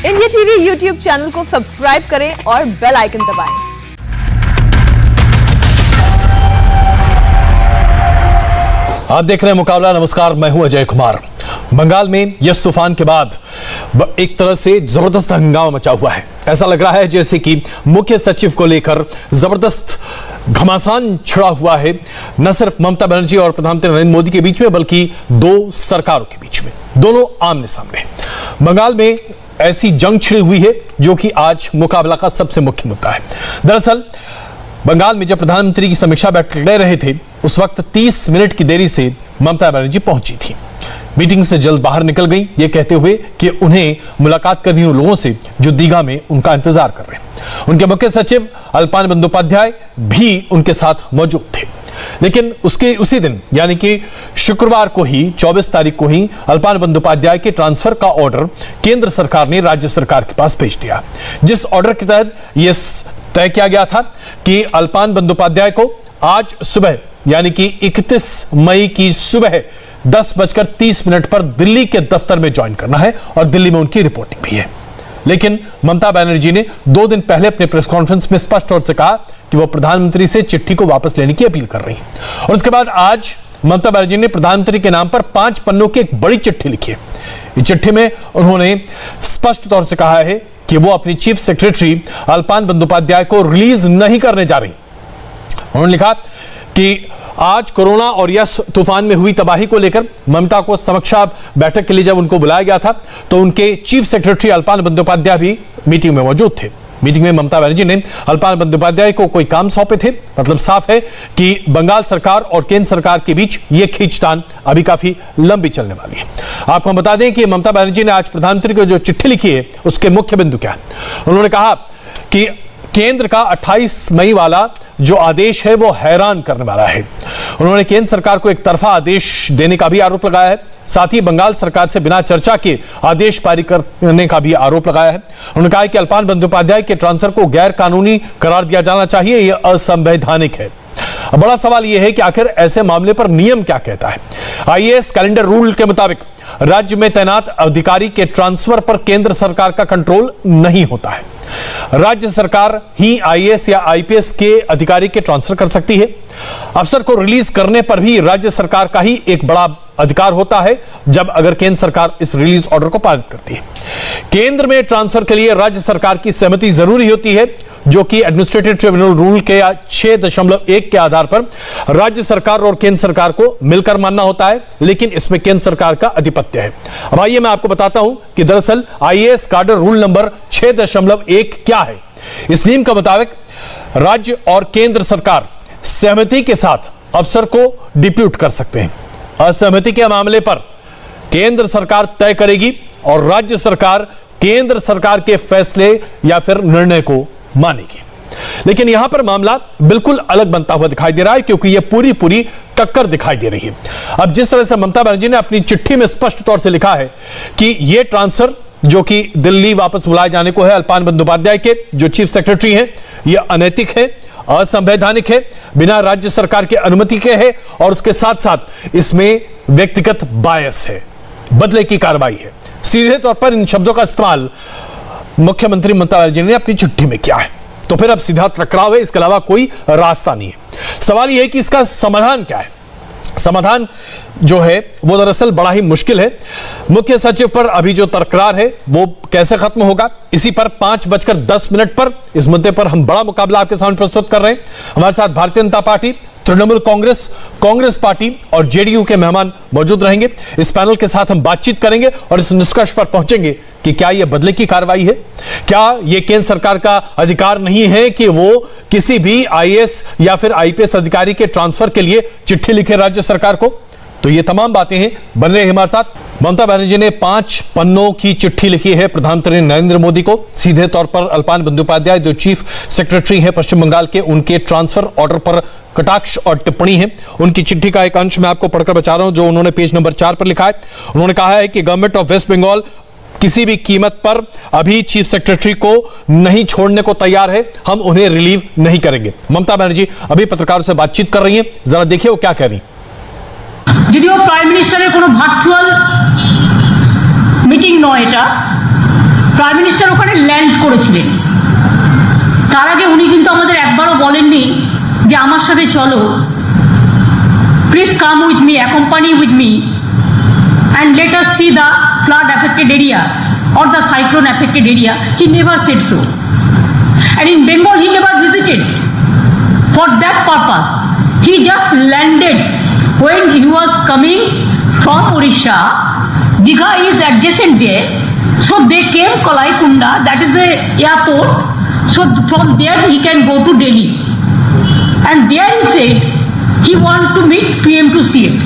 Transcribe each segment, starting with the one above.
India TV YouTube channel को subscribe करें और बेल आइकन दबाएं। आप देख रहे हैं मुकाबला। नमस्कार, मैं हूं अजय कुमार। बंगाल में यस तूफान के बाद एक तरह से जबरदस्त हंगामा मचा हुआ है। ऐसा लग रहा है जैसे कि मुख्य सचिव को लेकर जबरदस्त घमासान छिड़ा हुआ है, न सिर्फ ममता बनर्जी और प्रधानमंत्री नरेंद्र मोदी के बीच में, बल्कि दो सरकारों के बीच में। दोनों आमने सामने बंगाल में ऐसी जंग छिड़ी हुई है जो कि आज मुकाबला का सबसे मुख्य मुद्दा है। दरअसल बंगाल में जब प्रधानमंत्री की समीक्षा बैठक ले रहे थे, उस वक्त 30 मिनट की देरी से ममता बनर्जी पहुंची थी। मीटिंग से जल्द बाहर निकल गई, ये कहते हुए कि उन्हें मुलाकात करनी उन लोगों से जो दीघा में उनका इंतजार कर रहे हैं। उनके मुख्य सचिव अल्पान बंदोपाध्याय भी उनके साथ मौजूद थे। लेकिन उसके उसी दिन यानी कि शुक्रवार को ही 24 तारीख को ही अल्पान बंदोपाध्याय के ट्रांसफर का ऑर्डर केंद्र सरकार ने राज्य सरकार के पास भेज दिया, जिस ऑर्डर के तहत यह तय किया गया था कि अल्पान बंदोपाध्याय को आज सुबह यानी कि 31 मई की सुबह 10:30 पर दिल्ली के दफ्तर में ज्वाइन करना है और दिल्ली में उनकी रिपोर्टिंग भी है। लेकिन ममता बनर्जी ने 2 दिन पहले अपने प्रेस कॉन्फ्रेंस में स्पष्ट तौर से कहा कि वो प्रधानमंत्री से चिट्ठी को वापस लेने की अपील कर रही हैं। और उसके बाद आज ममता बनर्जी ने प्रधानमंत्री के नाम पर 5 पन्नों की एक बड़ी चिट्ठी लिखी है। इस चिट्ठी में उन्होंने स्पष्ट तौर से कहा है कि वो अपनी चीफ सेक्रेटरी अल्पान बंदोपाध्याय को रिलीज नहीं करने जा रही। उन्होंने लिखा कि आज कोरोना और यस तूफान में हुई तबाही को लेकर ममता को समीक्षा बैठक के लिए जब उनको बुलाया गया था, तो उनके चीफ सेक्रेटरी अल्पान बंदोपाध्याय भी मीटिंग में मौजूद थे। मीटिंग में ममता बनर्जी ने अल्पान बंदोपाध्याय को कोई काम सौंपे थे। मतलब साफ है कि बंगाल सरकार और केंद्र सरकार के बीच यह खींचतान अभी काफी लंबी चलने वाली है। आपको हम बता दें कि ममता बनर्जी ने आज प्रधानमंत्री को जो चिट्ठी लिखी है, उसके मुख्य बिंदु क्या है। उन्होंने कहा कि केंद्र का 28 मई वाला जो आदेश है वो हैरान करने वाला है। उन्होंने केंद्र सरकार को एक तरफा आदेश देने का भी आरोप लगाया है। साथ ही बंगाल सरकार से बिना चर्चा के आदेश पारित करने का भी आरोप लगाया है। उन्होंने कहा कि अल्पान बंदोपाध्याय के ट्रांसफर को गैर कानूनी करार दिया जाना चाहिए, यह असंवैधानिक है। अब बड़ा सवाल यह है कि आखिर ऐसे मामले पर नियम क्या कहता है। आईएएस कैलेंडर रूल के मुताबिक राज्य में तैनात अधिकारी के ट्रांसफर पर केंद्र सरकार का कंट्रोल नहीं होता है। राज्य सरकार ही आईएएस या आईपीएस के अधिकारी के ट्रांसफर कर सकती है। अफसर को रिलीज करने पर भी राज्य सरकार का ही एक बड़ा अधिकार होता है, जब अगर केंद्र सरकार इस रिलीज ऑर्डर को पारित करती है। केंद्र में ट्रांसफर के लिए राज्य सरकार की सहमति जरूरी होती है, जो कि एडमिनिस्ट्रेटिव ट्रिब्यूनल रूल के 6.1 के आधार पर राज्य सरकार और केंद्र सरकार को मिलकर मानना होता है, लेकिन इसमें केंद्र सरकार का आधिपत्य है। अब आइए मैं आपको बताता हूं कि दरअसल आईएएस कैडर रूल नंबर 6.1 क्या है। इस नियम के मुताबिक राज्य और केंद्र सरकार सहमति के साथ अफसर को डिप्यूट कर सकते हैं। असहमति के मामले पर केंद्र सरकार तय करेगी और राज्य सरकार केंद्र सरकार के फैसले या फिर निर्णय को मानेगी। लेकिन यहां पर मामला बिल्कुल अलग बनता हुआ दिखाई दे रहा है, क्योंकि यह पूरी टक्कर दिखाई दे रही है। अब जिस तरह से ममता बनर्जी ने अपनी चिट्ठी में स्पष्ट तौर से लिखा है कि यह ट्रांसफर जो कि दिल्ली वापस बुलाए जाने को है अल्पान बंदोपाध्याय के जो चीफ सेक्रेटरी हैं, यह अनैतिक है, असंवैधानिक है, बिना राज्य सरकार के अनुमति के है और उसके साथ साथ इसमें व्यक्तिगत बायस है, बदले की कार्रवाई है। सीधे तौर पर इन शब्दों का इस्तेमाल मुख्यमंत्री ममता बनर्जी ने अपनी चिट्ठी में किया है। तो फिर अब सीधा टकराव है, इसके अलावा कोई रास्ता नहीं है। सवाल यह है कि इसका समाधान क्या है। समाधान जो है वो दरअसल बड़ा ही मुश्किल है। मुख्य सचिव पर अभी जो तकरार है वो कैसे खत्म होगा, इसी पर 5:10 पर इस मुद्दे पर हम बड़ा मुकाबला आपके सामने प्रस्तुत कर रहे हैं। हमारे साथ भारतीय जनता पार्टी, तृणमूल कांग्रेस, कांग्रेस पार्टी और जेडीयू के मेहमान मौजूद रहेंगे। इस पैनल के साथ हम बातचीत करेंगे और इस निष्कर्ष पर पहुंचेंगे कि क्या यह बदले की कार्रवाई है, क्या यह केंद्र सरकार का अधिकार नहीं है कि वो किसी भी आईएएस या फिर आईपीएस अधिकारी के ट्रांसफर के लिए चिट्ठी लिखे राज्य सरकार को। तो ये तमाम बातें हैं, बने रहिए हमारे साथ। ममता बनर्जी ने 5 पन्नों की चिट्ठी लिखी है प्रधानमंत्री नरेंद्र मोदी को। सीधे तौर पर अल्पान बंदोपाध्याय जो चीफ सेक्रेटरी हैं पश्चिम बंगाल के, उनके ट्रांसफर ऑर्डर पर कटाक्ष और टिप्पणी है। उनकी चिट्ठी का एक अंश मैं आपको पढ़कर बचा रहा हूं, जो उन्होंने पेज नंबर 4 पर लिखा है। उन्होंने कहा है कि गवर्नमेंट ऑफ वेस्ट बंगाल किसी भी कीमत पर अभी चीफ सेक्रेटरी को नहीं छोड़ने को तैयार है, हम उन्हें रिलीव नहीं करेंगे। ममता बनर्जी अभी पत्रकारों से बातचीत कर रही हैं, जरा देखिए वो क्या कह रही हैं। যদিও প্রাইম মিনিস্টারের কোনো ভার্চুয়াল মিটিং নয়, এটা প্রাইম মিনিস্টার ওখানে ল্যান্ড করেছিলেন। তার আগে উনি কিন্তু আমাদের একবারও বলেননি যে আমার সাথে চলো, please come with me, accompany with me and let us see the flood affected area or the cyclone affected area. He never said so. And in Bengal he never visited for that purpose. He just landed when he was coming from Odisha. Digha is adjacent there, so they came Kalaikunda, that is the airport, so from there he can go to Delhi. And there he said he want to meet PM to CM.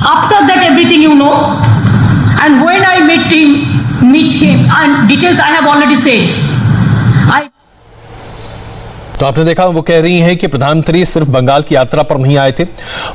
After that everything you know, and when I meet him, and details I have already said. तो आपने देखा वो कह रही हैं कि प्रधानमंत्री सिर्फ बंगाल की यात्रा पर नहीं आए थे,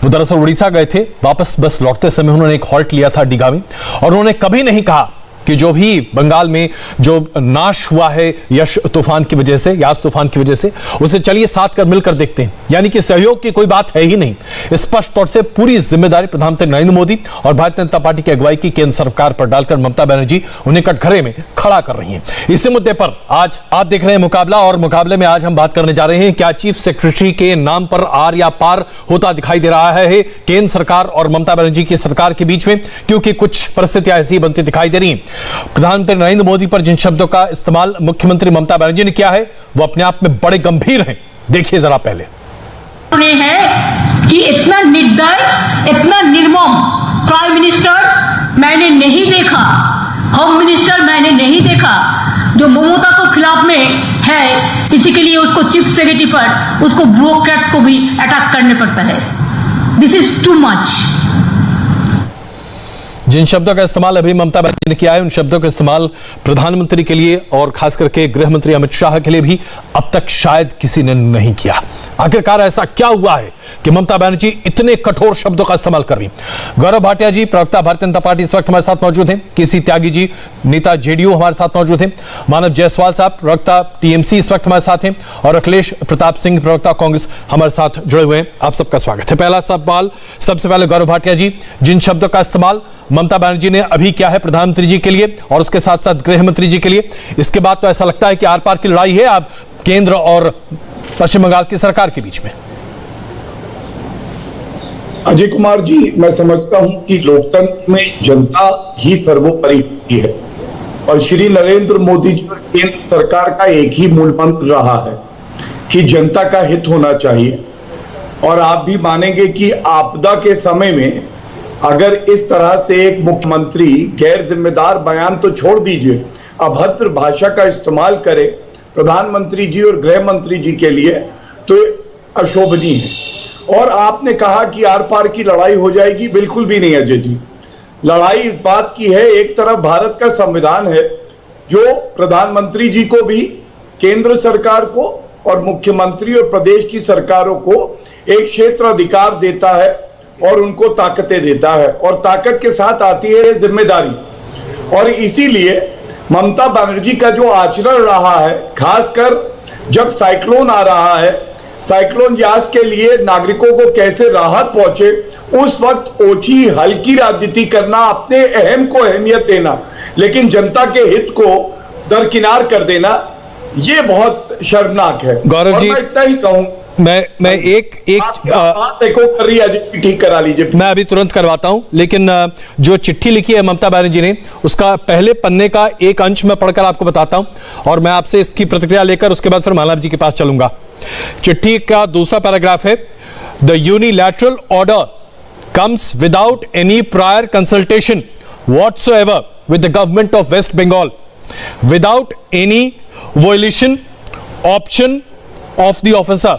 वो दरअसल उड़ीसा गए थे। वापस बस लौटते समय उन्होंने एक हॉल्ट लिया था डीगा में, और उन्होंने कभी नहीं कहा कि जो भी बंगाल में जो नाश हुआ है यश तूफान की वजह से, यास तूफान की वजह से, उसे चलिए साथ कर मिलकर देखते हैं। यानी कि सहयोग की कोई बात है ही नहीं। स्पष्ट तौर से पूरी जिम्मेदारी प्रधानमंत्री नरेंद्र मोदी और भारतीय जनता पार्टी की अगुवाई की केंद्र सरकार पर डालकर ममता बनर्जी उन्हें कटघरे में खड़ा कर रही हैं। इसी मुद्दे पर आज आप देख रहे हैं मुकाबला, और मुकाबले में आज हम बात करने जा रहे हैं क्या चीफ सेक्रेटरी के नाम पर आर या पार होता दिखाई दे रहा है केंद्र सरकार और ममता बनर्जी की सरकार के बीच में, क्योंकि कुछ परिस्थितियां ऐसी बनती दिखाई दे रही हैं। प्रधानमंत्री नरेंद्र मोदी पर जिन शब्दों का इस्तेमाल मुख्यमंत्री ममता बनर्जी ने किया है वो अपने आप में बड़े गंभीर हैं। देखिए जरा पहले। है कि इतना निर्दय, इतना निर्मम प्राइम मिनिस्टर मैंने नहीं देखा, होम मिनिस्टर मैंने नहीं देखा, जो ममता को खिलाफ में है, इसी के लिए उसको चीफ सेक्रेटरी पर उसको ब्यूरोक्रेट्स को भी अटैक करने पड़ता है। This is too much. जिन शब्दों का इस्तेमाल अभी ममता बनर्जी ने किया है, उन शब्दों का इस्तेमाल प्रधानमंत्री के लिए और खास करके गृह मंत्री अमित शाह के लिए भी अब तक शायद किसी ने नहीं किया। आखिरकार ऐसा क्या हुआ है कि ममता बनर्जी इतने कठोर शब्दों का इस्तेमाल कर रही? गौरव भाटिया जी, प्रवक्ता भारतीय जनता पार्टी, इस वक्त हमारे साथ मौजूद हैं। केसी त्यागी जी, नेता जेडीयू, हमारे साथ मौजूद हैं। मानव जायसवाल साहब, प्रवक्ता टीएमसी, इस वक्त हमारे साथ हैं। और अखिलेश प्रताप सिंह, प्रवक्ता कांग्रेस, हमारे साथ जुड़े हुए हैं। आप सबका स्वागत है। पहला सवाल सबसे पहले गौरव भाटिया जी, जिन शब्दों का इस्तेमाल ममता बनर्जी ने अभी किया है प्रधानमंत्री जी के लिए और उसके साथ साथ गृह मंत्री जी के लिए, इसके बाद तो ऐसा लगता है कि आर पार की लड़ाई है अब केंद्र और पश्चिम बंगाल की सरकार के बीच में। अजय कुमार जी, मैं समझता हूं कि लोकतंत्र में जनता ही सर्वोपरि होती है, और श्री नरेंद्र मोदी जी और केंद्र सरकार का एक ही मूल मंत्र रहा है कि जनता का हित होना चाहिए। और आप भी मानेंगे कि आपदा के समय में अगर इस तरह से एक मुख्यमंत्री गैर जिम्मेदार बयान तो छोड़ दीजिए, अभद्र भाषा का इस्तेमाल करे प्रधानमंत्री जी और गृह मंत्री जी के लिए, तो अशोभनीय है। और आपने कहा कि आर पार की लड़ाई हो जाएगी, बिल्कुल भी नहीं अजय जी। लड़ाई इस बात की है, एक तरफ भारत का संविधान है जो प्रधानमंत्री जी को भी, केंद्र सरकार को और मुख्यमंत्री और प्रदेश की सरकारों को एक क्षेत्र अधिकार देता है और उनको ताकतें देता है, और ताकत के साथ आती है जिम्मेदारी। और इसीलिए ममता बनर्जी का जो आचरण रहा है, खासकर जब साइक्लोन आ रहा है, साइक्लोन यास के लिए नागरिकों को कैसे राहत पहुंचे, उस वक्त ओछी हल्की राजनीति करना, अपने अहम को अहमियत देना, लेकिन जनता के हित को दरकिनार कर देना, ये बहुत शर्मनाक है। गौरव जी, मैं इतना ही कहूं, मैं एक कर रही है, ठीक करा लीजिए। मैं अभी तुरंत करवाता हूं, लेकिन जो चिट्ठी लिखी है ममता बनर्जी ने, उसका पहले पन्ने का एक अंश मैं पढ़कर आपको बताता हूं, और मैं आपसे इसकी प्रतिक्रिया लेकर उसके बाद फिर मानव जी के पास चलूंगा। चिट्ठी का दूसरा पैराग्राफ है, the unilateral order comes without any prior consultation whatsoever with the government of West Bengal, without any violation option of the officer,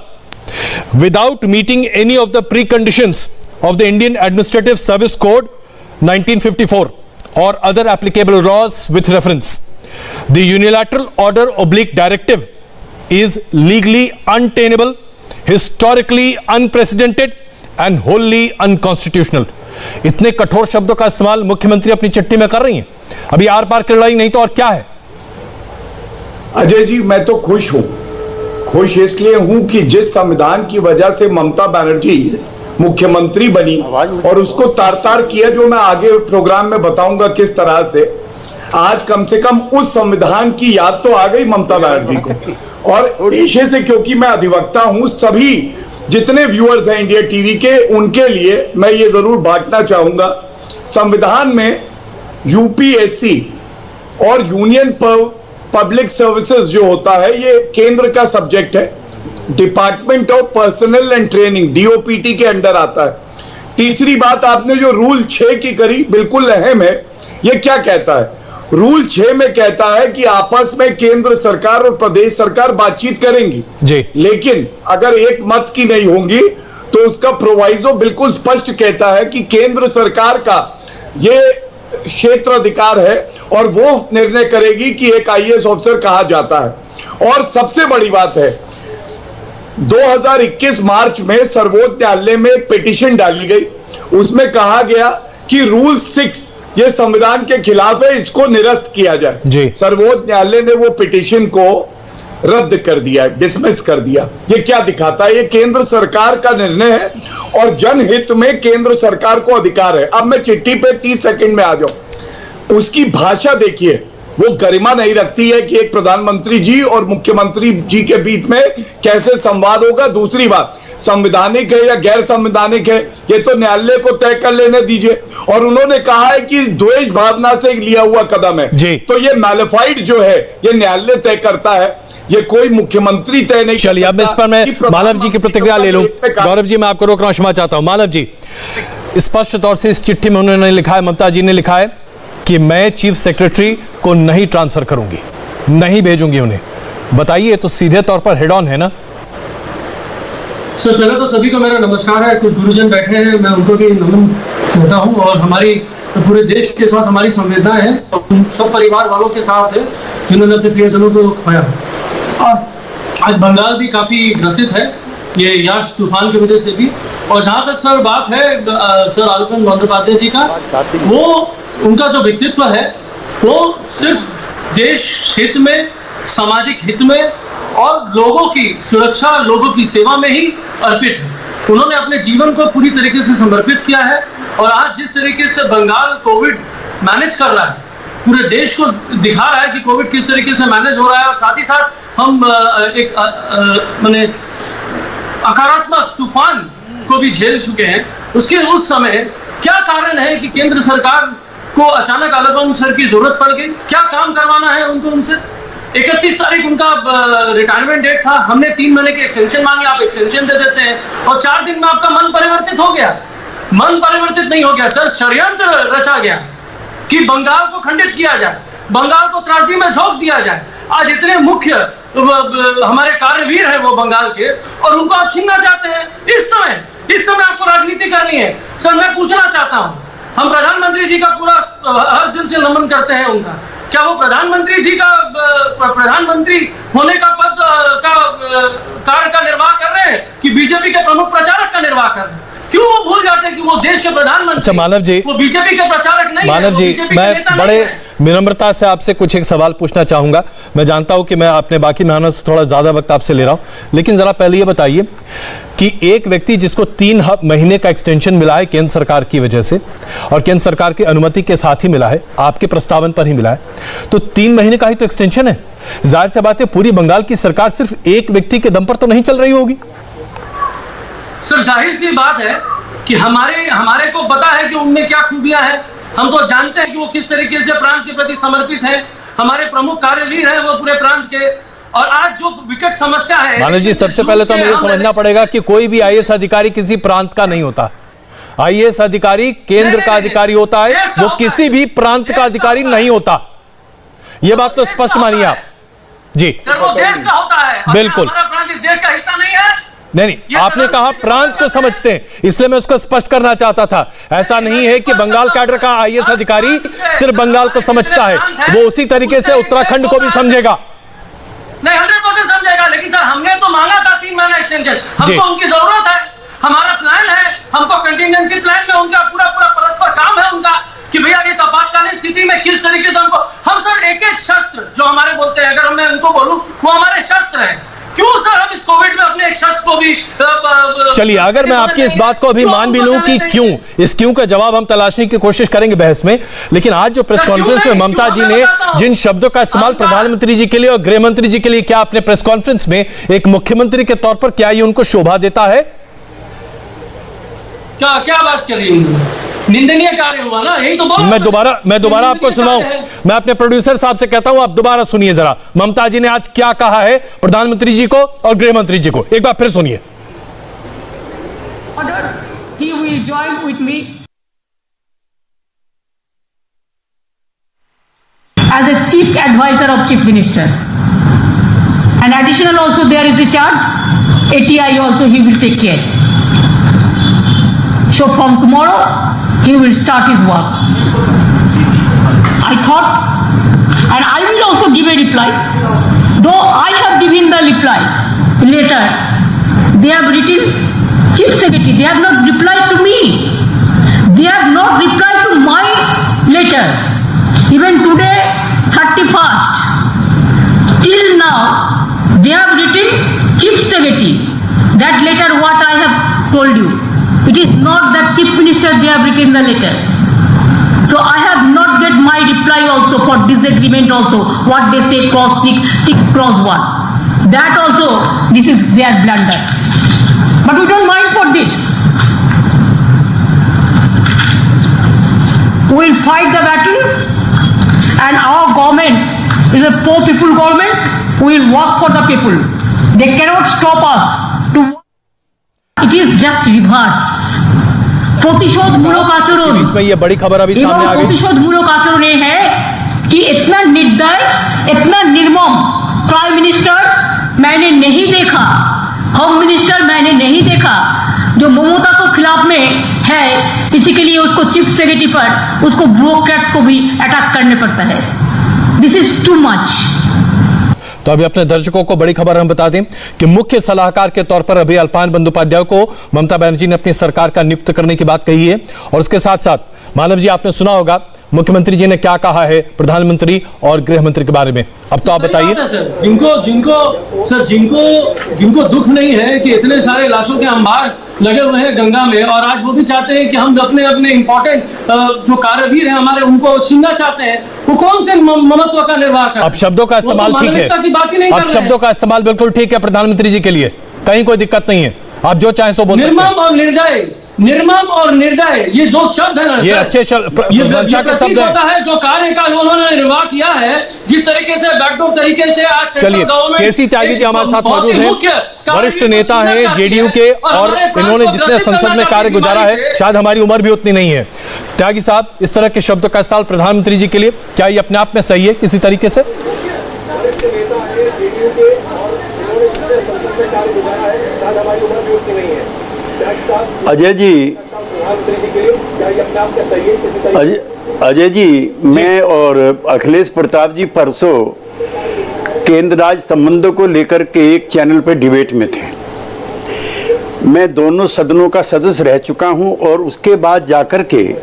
without meeting any of the preconditions of the Indian Administrative Service Code 1954 or other applicable laws with reference. The unilateral order / directive is legally untenable, historically unprecedented and wholly unconstitutional. इतने कठोर शब्दों का इस्तेमाल मुख्यमंत्री अपनी चिट्ठी में कर रही हैं। अभी आर पार की लड़ाई नहीं तो और क्या है? अजय जी, मैं तो खुश हूं। खुश इसलिए हूं कि जिस संविधान की वजह से ममता बनर्जी मुख्यमंत्री बनी और उसको तार तार किया, जो मैं आगे प्रोग्राम में बताऊंगा किस तरह से, आज कम से कम उस संविधान की याद तो आ गई ममता बनर्जी को। और पेशे से क्योंकि मैं अधिवक्ता हूं, सभी जितने व्यूअर्स हैं इंडिया टीवी के, उनके लिए मैं ये जरूर बांटना चाहूंगा, संविधान में यूपीएससी और यूनियन पब्लिक सर्विसेज जो होता है ये केंद्र का सब्जेक्ट है, department of personal and training DOPT के अंडर आता है। तीसरी बात आपने जो रूल 6 की करी, बिल्कुल अहम है। ये क्या कहता है? रूल 6 में कहता है कि आपस में केंद्र सरकार और प्रदेश सरकार बातचीत करेंगी जी, लेकिन अगर एक मत की नहीं होंगी तो उसका प्रोवाइजो बिल्कुल स्पष्ट कहता है कि केंद्र सरकार का ये क्षेत्र अधिकार है और वो निर्णय करेगी कि एक आईएएस ऑफिसर कहा जाता है। और सबसे बड़ी बात है, 2021 मार्च में सर्वोच्च न्यायालय में पिटीशन डाली गई, उसमें कहा गया कि रूल 6 ये संविधान के खिलाफ है, इसको निरस्त किया जाए जी। सर्वोच्च न्यायालय ने वो पिटीशन को रद्द कर दिया, डिसमिस कर दिया। ये क्या दिखाता है? ये केंद्र सरकार का निर्णय है और जनहित में केंद्र सरकार को अधिकार है। अब मैं चिट्ठी पे 30 सेकंड में आ जाऊं। उसकी भाषा देखिए, वो गरिमा नहीं रखती है कि एक प्रधानमंत्री जी और मुख्यमंत्री जी के बीच में कैसे संवाद होगा। दूसरी बात, संवैधानिक है या गैर संवैधानिक है ये तो न्यायालय को तय कर लेने दीजिए। और उन्होंने कहा है कि द्वेष भावना से लिया हुआ कदम है जी। तो ये मैलिफाइड जो है ये न्यायालय तय करता है, ये कोई मुख्यमंत्री तय नहीं। चलिए अब इस पर मैं मानव जी की प्रतिक्रिया ले लूं। गौरव जी मैं आपको रोक रहा हूं, क्षमा चाहता हूं। मानव जी, स्पष्ट तौर से इस चिट्ठी में उन्होंने लिखा है, ममता जी ने लिखा है कि मैं चीफ सेक्रेटरी को नहीं ट्रांसफर करूंगी, नहीं भेजूंगी उन्हें। बताइए, तो सीधे तौर पर हेड ऑन है ना? सर पहले तो सभी को मेरा नमस्कार है। कुछ गुरुजन बैठे हैं, मैं उनको भी नमन कहता हूं और हमारी पूरे देश के साथ हमारी संवेदनाएं हैं और सब परिवार वालों के साथ है जिन्होंने अपने प्रियजनों को खोया। और आज बंगाल भी काफी ग्रसित है ये याश तूफान की वजह से भी। और जहाँ तक सर बात है सर आलकनंद बंदोपाध्याय जी का, वो उनका जो व्यक्तित्व है वो सिर्फ देश हित में, सामाजिक हित में और लोगों की सुरक्षा, लोगों की सेवा में ही अर्पित है। उन्होंने अपने जीवन को पूरी तरीके से समर्पित किया है और आज जिस तरीके से बंगाल कोविड मैनेज कर रहा है, पूरे देश को दिखा रहा है कि कोविड किस तरीके से मैनेज हो रहा है। और साथ ही साथ हम एक माने अकारात्मक तूफान को भी झेल चुके हैं। उसके उस समय क्या कारण है कि केंद्र सरकार को अचानक आलकनंद सर की जरूरत पड़ गई? क्या काम करवाना है उनको उनसे? 31 तारीख उनका रिटायरमेंट डेट था, हमने 3 महीने की एक्सटेंशन मांगी, आप एक्सटेंशन दे देते हैं और 4 दिन में आपका मन परिवर्तित हो गया। मन परिवर्तित नहीं हो गया सर, षड्यंत्र रचा गया कि बंगाल को खंडित किया जाए, बंगाल को त्रासदी में झोंक दिया जाए। आज इतने मुख्य हमारे कार्यवीर हैं वो बंगाल के और उनको आप छीनना चाहते हैं। इस समय आपको राजनीति करनी है। सर मैं पूछना चाहता हूं, हम प्रधानमंत्री जी का पूरा हर दिल से नमन करते हैं उनका, क्या वो प्रधानमंत्री जी का प्रधानमंत्री होने का पद का कार्य का निर्वाह कर रहे हैं कि बीजेपी के प्रमुख प्रचारक का निर्वाह कर रहे हैं? क्यों वो भूल जाते हैं कि वो देश के प्रधानमंत्री? अच्छा मानव जी, वो बीजेपी के प्रचारक नहीं है। मानव जी, मैं बड़े विनम्रता से आपसे कुछ एक सवाल पूछना चाहूंगा। मैं जानता हूं कि मैं अपने बाकी मेहनत से थोड़ा ज्यादा वक्त आपसे ले रहा हूं, लेकिन जरा पहले ये बताइए कि एक व्यक्ति जिसको 3 महीने का एक्सटेंशन मिला है केंद्र सरकार की वजह से और केंद्र सरकार की अनुमति के साथ ही मिला है, आपके प्रस्तावन पर ही मिला है, तो 3 महीने का ही तो एक्सटेंशन है। जाहिर सी बात है पूरी बंगाल की सरकार सिर्फ एक व्यक्ति के दम पर तो नहीं चल रही होगी। सर जाहिर सी बात है कि हमारे को पता है कि उनमें क्या खूबियां हैं। हम तो जानते हैं कि वो किस तरीके से प्रांत के प्रति समर्पित हैं। हमारे प्रमुख कार्यवीर हैं वो पूरे प्रांत के। और आज जो विकट समस्या है मानव जी, सबसे पहले तो मुझे समझना पड़ेगा कि कोई भी आईएएस अधिकारी किसी प्रांत का नहीं होता। आईएएस अधिकारी केंद्र का अधिकारी होता है, वो किसी भी प्रांत का अधिकारी नहीं होता। ये बात तो स्पष्ट मानिए आप जी। सर वो देश का होता है, बिल्कुल। हमारा प्रांत इस देश का हिस्सा नहीं है। नहीं, आपने कहा प्रांत को समझते हैं, इसलिए मैं उसको स्पष्ट करना चाहता था। ऐसा नहीं है कि बंगाल कैडर का आईएएस अधिकारी सिर्फ बंगाल को समझता है, वो उसी तरीके से उत्तराखंड को भी समझेगा। नहीं 100% समझेगा, लेकिन सर हमने तो मांगा था 3 महीना एक्सटेंशन, हमको उनकी जरूरत है, हमारा प्लान है, हमको कंटिजेंसी प्लान में उनका पूरा परस्पर काम है उनका कि भैया इस आपातकालीन स्थिति में किस तरीके से हमको, हम सर एक शस्त्र जो हमारे बोलते हैं, अगर मैं उनको बोलूं वो हमारे शस्त्र हैं। क्यों सर हम इस कोविड में अपने एक शख्स को भी चलिए, अगर मैं आपकी इस बात को अभी मान भी लूं कि क्यों, इस क्यों का जवाब हम तलाशने की कोशिश करेंगे बहस में, लेकिन आज जो प्रेस कॉन्फ्रेंस में ममता जी ने जिन शब्दों का इस्तेमाल प्रधानमंत्री जी के लिए और गृह मंत्री जी के लिए क्या अपने प्रेस कॉन्फ्रेंस में एक मुख्यमंत्री के तौर पर, क्या ये उनको शोभा देता है? क्या बात कर रही है? निंदनीय कार्य हुआ ना, यही तो बोल। मैं दोबारा आपको सुनाऊं, मैं अपने प्रोड्यूसर साहब से कहता हूं आप दोबारा सुनिए जरा, ममता जी ने आज क्या कहा है प्रधानमंत्री जी को और गृह मंत्री जी को, एक बार फिर सुनिए। He will join with me as a chief advisor of chief minister, and additional also there is a charge, ATI also he will take care. So from tomorrow he will start his work. I thought, and I will also give a reply, though I have given the reply later, they have written chief secretary, they have not replied to me, they have not replied to my letter. Even today 31st till now they have written chief secretary, that letter what I have told you, it is not that chief minister they have written the letter. So I have not get my reply also for disagreement also, what they say clause 6 clause 1, that also this is their blunder, but we don't mind for this. We will fight the battle, and our government is a poor people government. We will work for the people. They cannot stop us to. It is just reverse. प्रतिशोधमूलक आचरण, बीच में ये बड़ी खबर अभी सामने आ गई। प्रतिशोधमूलक आचरण ये है कि इतना निर्दय, इतना निर्मम प्राइम मिनिस्टर मैंने नहीं देखा, होम मिनिस्टर मैंने नहीं देखा, जो ममता को खिलाफ में है, इसी के लिए उसको चीफ सेक्रेटरी पर उसको ब्यूरोक्रेट्स को भी अटैक करने पड़ता है। This is too much. तो अभी अपने दर्शकों को बड़ी खबर हम बता दें कि मुख्य सलाहकार के तौर पर अभी अल्पान बंदोपाध्याय को ममता बनर्जी ने अपनी सरकार का नियुक्त करने की बात कही है। और उसके साथ साथ मानव जी, आपने सुना होगा मुख्यमंत्री जी ने क्या कहा है प्रधानमंत्री और गृह मंत्री के बारे में, अब तो आप बताइए। जिनको दुख नहीं है कि इतने सारे लाशों के अंबार लगे हुए हैं गंगा में, और आज वो भी चाहते हैं कि हम अपने इंपॉर्टेंट जो कार्यवीर हैं हमारे, उनको छीनना चाहते हैं, वो कौन से ममत्व का निर्वाह कर। अब शब्दों का इस्तेमाल ठीक है, अब शब्दों का इस्तेमाल बिल्कुल ठीक है प्रधानमंत्री जी के लिए, कहीं कोई दिक्कत नहीं है, आप जो चाहें सो बोल सकते हैं। निर्मम और निर्दय, ये दो शब्द है ना, ये अच्छे शब्द है जो कार्य का उन्होंने निर्वाह किया है, जिस तरीके से बैकडोर तरीके से आज। चलिए, केसी त्यागी जी हमारे साथ मौजूद हैं, वरिष्ठ नेता हैं जेडीयू के, और इन्होंने जितने संसद में कार्य गुजारा है, शायद हमारी उम्र भी उतनी नहीं है। त्यागी साहब, इस तरह के शब्दों का इस्तेमाल प्रधानमंत्री जी के लिए क्या ये अपने आप में सही है किसी तरीके से? अजय जी, मैं और अखिलेश प्रताप जी परसों केंद्र राज्य संबंधों को लेकर के एक चैनल पर डिबेट में थे। मैं दोनों सदनों का सदस्य रह चुका हूं, और उसके बाद जाकर के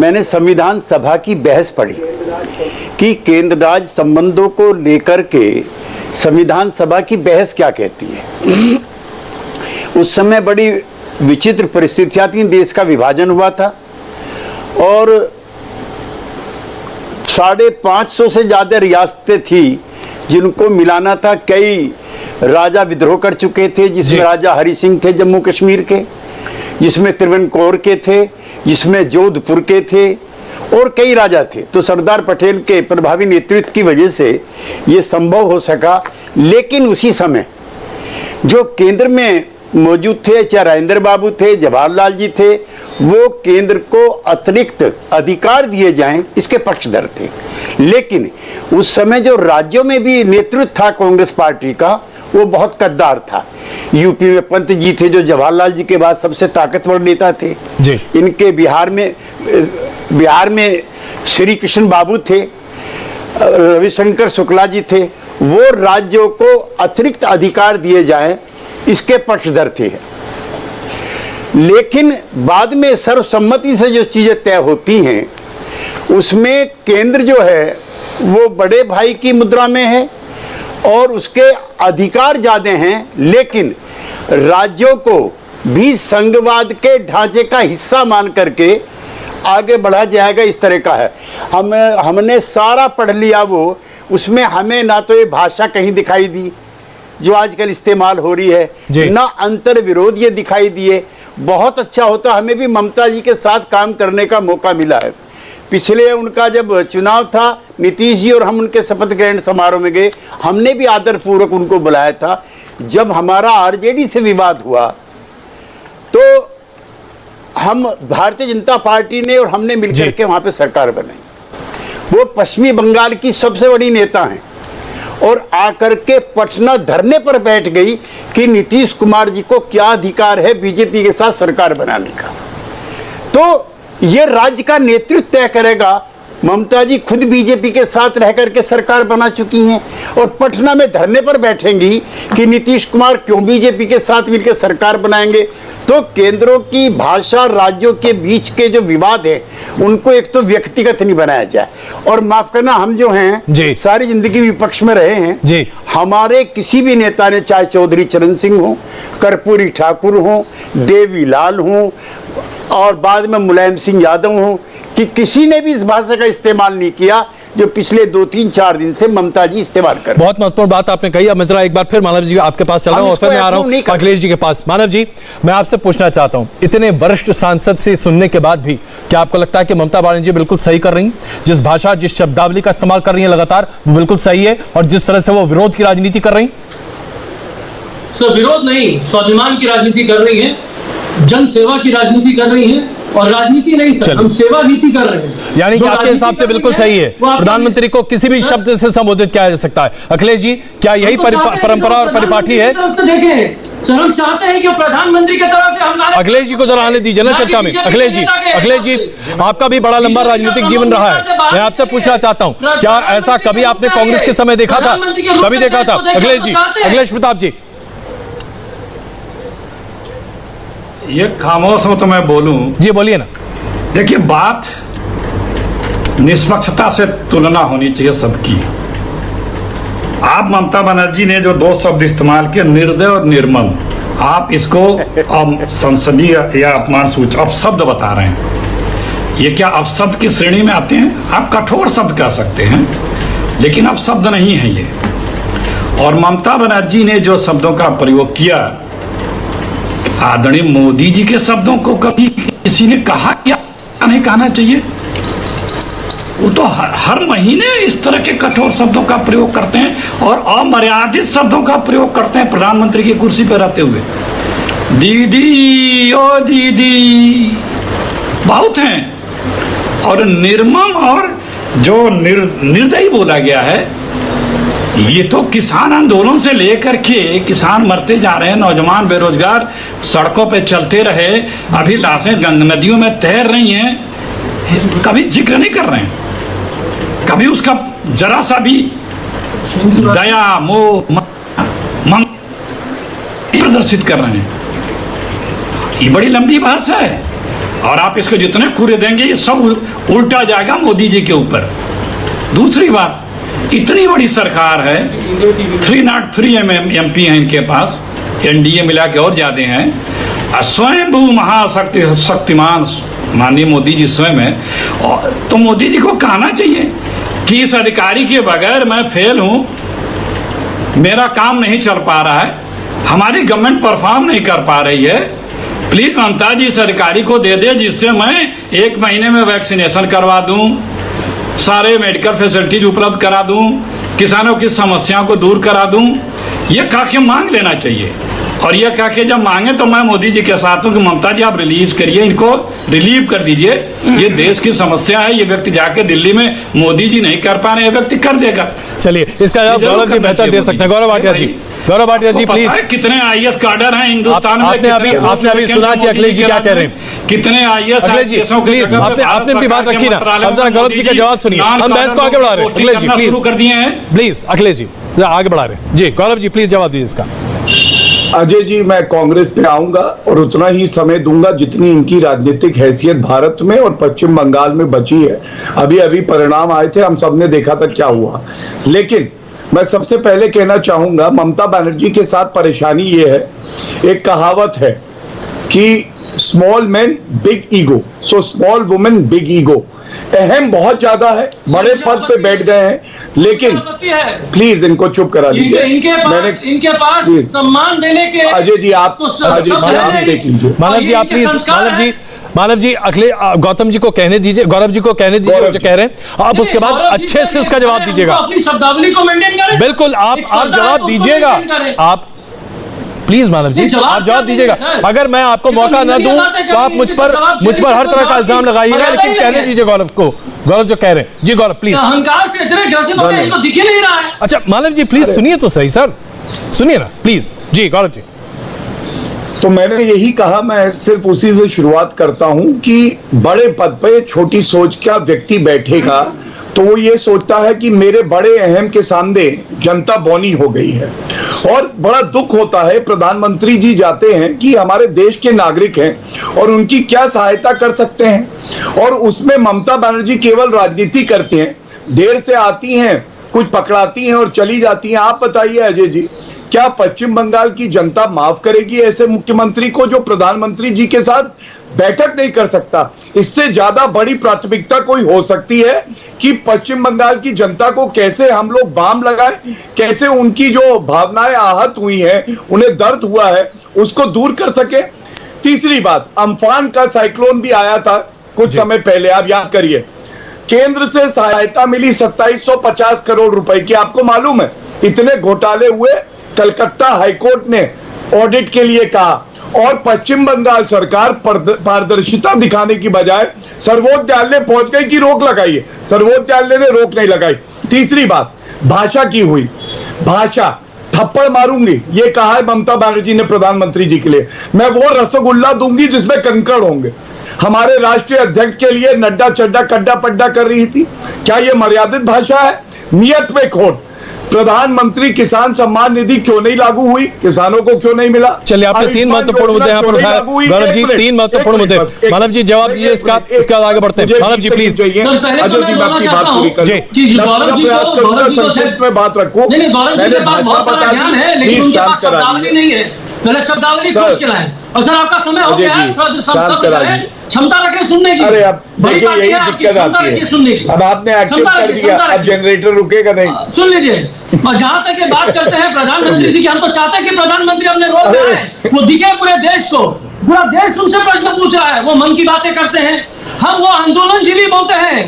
मैंने संविधान सभा की बहस पढ़ी कि केंद्र राज्य संबंधों को लेकर के संविधान सभा की बहस क्या कहती है। उस समय बड़ी विचित्र परिस्थितियां थी, देश का विभाजन हुआ था और 550 से ज्यादा रियासतें थी जिनको मिलाना था। कई राजा विद्रोह कर चुके थे, जिसमें राजा हरि सिंह थे जम्मू कश्मीर के, जिसमें त्रिवेंद्र के थे, जिसमें जोधपुर के थे, और कई राजा थे। तो सरदार पटेल के प्रभावी नेतृत्व की वजह से यह संभव हो सका। लेकिन उसी समय जो केंद्र में मौजूद थे, चाहे राजेंद्र बाबू थे, जवाहरलाल जी थे, वो केंद्र को अतिरिक्त अधिकार दिए जाएं इसके पक्षधर थे। लेकिन उस समय जो राज्यों में भी नेतृत्व था कांग्रेस पार्टी का, वो बहुत गद्दार था। यूपी में पंत जी थे जो जवाहरलाल जी के बाद सबसे ताकतवर नेता थे जी। इनके बिहार में श्री कृष्ण बाबू थे, रविशंकर शुक्ला जी थे। वो राज्यों को अतिरिक्त अधिकार दिए जाएं इसके पक्षधर थे। लेकिन बाद में सर्वसम्मति से जो चीजें तय होती हैं, उसमें केंद्र जो है वो बड़े भाई की मुद्रा में है और उसके अधिकार ज्यादा हैं, लेकिन राज्यों को भी संघवाद के ढांचे का हिस्सा मान करके आगे बढ़ा जाएगा, इस तरह का है। हमने सारा पढ़ लिया वो, उसमें हमें ना तो ये भाषा कहीं दिखाई दी जो आजकल इस्तेमाल हो रही है, ना अंतर विरोध ये दिखाई दिए। बहुत अच्छा होता, हमें भी ममता जी के साथ काम करने का मौका मिला है। पिछले उनका जब चुनाव था, नीतीश जी और हम उनके शपथ ग्रहण समारोह में गए, हमने भी आदरपूर्वक उनको बुलाया था। जब हमारा आरजेडी से विवाद हुआ तो हम भारतीय जनता पार्टी ने और हमने मिलकर के वहां पे सरकार बनाई। वो पश्चिमी बंगाल की सबसे बड़ी नेता हैं और आकर के पटना धरने पर बैठ गई कि नीतीश कुमार जी को क्या अधिकार है बीजेपी के साथ सरकार बनाने का। तो ये राज्य का नेतृत्व तय करेगा। ममता जी खुद बीजेपी के साथ रह करके सरकार बना चुकी हैं और पटना में धरने पर बैठेंगी कि नीतीश कुमार क्यों बीजेपी के साथ मिलकर सरकार बनाएंगे। तो केंद्रों की भाषा, राज्यों के बीच के जो विवाद है उनको एक तो व्यक्तिगत नहीं बनाया जाए। और माफ करना, हम जो हैं सारी जिंदगी विपक्ष में रहे हैं, हमारे किसी भी नेता ने, चाहे चौधरी चरण सिंह हो, कर्पूरी ठाकुर हो, देवीलाल हो और बाद में मुलायम सिंह यादव हो, कि किसी ने भी इस भाषा का इस्तेमाल नहीं किया जो पिछले 2-3-4 दिन से ममता जी इस्तेमाल कर। बहुत महत्वपूर्ण बात आपने कही। अब मैं जरा एक बार फिर मानव जी आपके पास चल रहा हूं और फिर मैं आ रहा हूं अखिलेश जी के पास। मानव जी, मैं आपसे पूछना चाहता हूं, इतने वरिष्ठ सांसद से सुनने के बाद भी क्या आपको लगता है कि ममता बनर्जी बिल्कुल सही कर रही, जिस भाषा, जिस शब्दावली का इस्तेमाल कर रही है लगातार, वो बिल्कुल सही है, और जिस तरह से वो विरोध की राजनीति कर रही? सर, विरोध नहीं, स्वाभिमान की राजनीति कर रही है, जन सेवा की राजनीति कर रही है, और राजनीति नहीं सर, हम सेवा नीति कर रहे हैं। यानी कि आपके हिसाब से बिल्कुल सही है, प्रधानमंत्री को किसी भी शब्द से संबोधित किया जा सकता है। अखिलेश जी, क्या यही परंपरा और परिपाटी है? देखें सर, हम चाहते हैं कि प्रधानमंत्री की तरफ से हम। अखिलेश जी को जरा आने दीजिए ना चर्चा में। अखिलेश जी, आपका भी बड़ा लंबा राजनीतिक जीवन रहा है, मैं आपसे पूछना चाहता हूँ, क्या ऐसा कभी आपने कांग्रेस के समय देखा था, कभी देखा था? अखिलेश जी, अखिलेश प्रताप जी। ये खामोश हो तो मैं बोलूं? जी बोलिए ना। देखिए, बात निष्पक्षता से तुलना होनी चाहिए सबकी। आप ममता बनर्जी ने जो 2 शब्द इस्तेमाल किए, निर्दय और निर्मम, आप इसको संसदीय या अपमान सूचक अपशब्द बता रहे हैं। ये क्या अपशब्द की श्रेणी में आते हैं? आप कठोर शब्द कह सकते हैं, लेकिन अपशब्द नहीं है ये। और ममता बनर्जी ने जो शब्दों का प्रयोग किया, आदरणीय मोदी जी के शब्दों को कभी किसी ने कहा क्या नहीं कहना चाहिए? वो तो हर महीने इस तरह के कठोर शब्दों का प्रयोग करते हैं और अमर्यादित शब्दों का प्रयोग करते हैं प्रधानमंत्री की कुर्सी पर रहते हुए। दीदी, ओ दीदी, बहुत हैं। और निर्मम और जो निर्दयी बोला गया है, ये तो किसान आंदोलन से लेकर के किसान मरते जा रहे हैं, नौजवान बेरोजगार सड़कों पे चलते रहे, अभी लाशें गंगा नदियों में तैर रही हैं, कभी जिक्र नहीं कर रहे हैं, कभी उसका जरा सा भी दया, मोह, मंग प्रदर्शित कर रहे हैं। ये बड़ी लंबी भाषा है और आप इसको जितने खुरे देंगे ये सब उल्टा जाएगा मोदी जी के ऊपर। दूसरी बात, इतनी बड़ी सरकार है, 303 MP हैं इनके पास, एनडीए मिला के और ज्यादा हैं, स्वयं शक्तिमान माननीय मोदी जी स्वयं है। तो मोदी जी को कहना चाहिए कि इस अधिकारी के बगैर मैं फेल हूं, मेरा काम नहीं चल पा रहा है, हमारी गवर्नमेंट परफॉर्म नहीं कर पा रही है, प्लीज ममता जी इस अधिकारी को दे दे जिससे मैं 1 महीने में वैक्सीनेशन करवा दूं, सारे मेडिकल फैसिलिटीज उपलब्ध करा दूं, किसानों की समस्याओं को दूर करा दूं। ये कह के मांग लेना चाहिए। और ये कह के जब मांगे तो मैं मोदी जी के साथ हूं कि ममता जी आप रिलीज करिए, इनको रिलीव कर दीजिए, ये देश की समस्या है। ये व्यक्ति जाके दिल्ली में मोदी जी नहीं कर पा रहे, ये व्यक्ति कर देगा। चलिए, इसका जवाब गौरव जी बेहतर दे सकते हैं। गौरव भाटिया जी, गौरव भाटिया जी प्लीज। कितने IAS कैडर हैं हिंदुस्तान में? आपने अभी सुना कि अखिलेश जी क्या कह रहे हैं? कितने IAS प्लीज, आपने अपनी बात रखी ना, अब जरा गौरव जी का जवाब सुनिए, हम बहस को आगे बढ़ा रहे हैं। अखिलेश जी प्लीज कर दिए हैं, प्लीज अखिलेश जी आगे बढ़ा रहे हैं। जी गौरव जी प्लीज जवाब दीजिए इसका। अजय जी, मैं कांग्रेस पे आऊंगा और उतना ही समय दूंगा जितनी इनकी राजनीतिक हैसियत भारत में और पश्चिम बंगाल में बची है। अभी अभी परिणाम आए थे, हम सबने देखा था क्या हुआ। लेकिन मैं सबसे पहले कहना चाहूंगा ममता बनर्जी के साथ परेशानी ये है, एक कहावत है कि small man big ego, so small women big ego. अहम बहुत ज्यादा है, बड़े पद पे बैठ गए हैं, लेकिन प्लीज इनको चुप करा दीजिए। इनके पास सम्मान देने के अजय जी आप देख लीजिए। मानव जी आप प्लीज, मानव जी अगले गौतम जी को कहने दीजिए, गौरव जी को कहने दीजिए जो कह रहे हैं, आप उसके बाद अच्छे से उसका जवाब दीजिएगा। अपनी शब्दावली को मेंटेन करें। बिल्कुल आप जवाब दीजिएगा, आप प्लीज मानव जी आप जवाब दीजिएगा। अगर मैं आपको मौका न दूं तो आप मुझ पर हर तरह का इल्जाम लगाइएगा, लेकिन कहने दीजिए गौरव को, गौरव जो कह रहे हैं। जी गौरव प्लीज। अहंकार से इतने ग्रसित हो गए, इनको दिख ही नहीं रहा है। अच्छा मानव जी प्लीज सुनिए तो सही, सर सुनिए ना प्लीज। जी गौरव जी। तो मैंने यही कहा, मैं सिर्फ उसी से शुरुआत करता हूं कि बड़े पद पे छोटी सोच का व्यक्ति बैठेगा तो वो ये सोचता है कि मेरे बड़े अहम के सामने जनता बौनी हो गई है। और बड़ा दुख होता है, प्रधानमंत्री जी जाते हैं कि हमारे देश के नागरिक हैं और उनकी क्या सहायता कर सकते हैं, और उसमें ममता बनर्जी केवल राजनीति करती हैं, देर से आती हैं, कुछ पकड़ाती हैं और चली जाती हैं। आप बताइए अजय जी, क्या पश्चिम बंगाल की जनता माफ करेगी ऐसे मुख्यमंत्री को जो प्रधानमंत्री जी के साथ बैठक नहीं कर सकता? इससे ज्यादा बड़ी प्राथमिकता कोई हो सकती है कि पश्चिम बंगाल की जनता को कैसे हम लोग बाम लगाएं, कैसे उनकी जो भावनाएं आहत हुई हैं, उन्हें दर्द हुआ है, उसको दूर कर सके। तीसरी बात, अम्फान का साइक्लोन भी आया था कुछ समय पहले, आप याद करिए, केंद्र से सहायता मिली 2750 करोड़ रुपए की। आपको मालूम है इतने घोटाले हुए, कलकत्ता हाईकोर्ट ने ऑडिट के लिए कहा, और पश्चिम बंगाल सरकार पारदर्शिता दिखाने की बजाय सर्वोच्च न्यायालय पहुंच गई कि रोक लगाइए, सर्वोच्च न्यायालय ने रोक नहीं लगाई। तीसरी बात भाषा की हुई, भाषा थप्पड़ मारूंगी ये कहा है ममता बनर्जी ने प्रधानमंत्री जी के लिए, मैं वो रसगुल्ला दूंगी जिसमें कंकड़ होंगे। हमारे राष्ट्रीय अध्यक्ष के लिए नड्डा चड्डा कड्डा पड्डा कर रही थी, क्या ये मर्यादित भाषा है? नियत में खोट। प्रधानमंत्री किसान सम्मान निधि क्यों नहीं लागू हुई, किसानों को क्यों नहीं मिला? चलिए आपने तीन महत्वपूर्ण मुद्दे यहाँ पर उठाए गौरव जी, तीन महत्वपूर्ण मुद्दे। मानव जी जवाब दीजिए इसका, इसके बाद आगे बढ़ते हैं। मानव जी प्लीज। अजय जी मैं आपकी बात पूरी करूं, प्रयास करूंगा संक्षिप्त में बात रखूं। मैंने भाषा बता दी, प्लीज शांत कराइए। पहले शब्दावली खोज के लाएं। और सर आपका समय हो गया है, क्षमता रखें सुनने की। अरे अब देखिए यही दिक्कत आती है, अब आपने एक्टिव कर दिया, अब जनरेटर रुकेगा नहीं। सुन लीजिए, और जहां तक ये बात करते हैं प्रधानमंत्री जी की, हम तो चाहते हैं कि प्रधानमंत्री अपने रोल में आए, वो दिखे पूरे देश को, पूरा देश उनसे प्रश्न पूछ रहा है, वो मन की बातें करते हैं। हम वो आंदोलनजीवी बोलते हैं,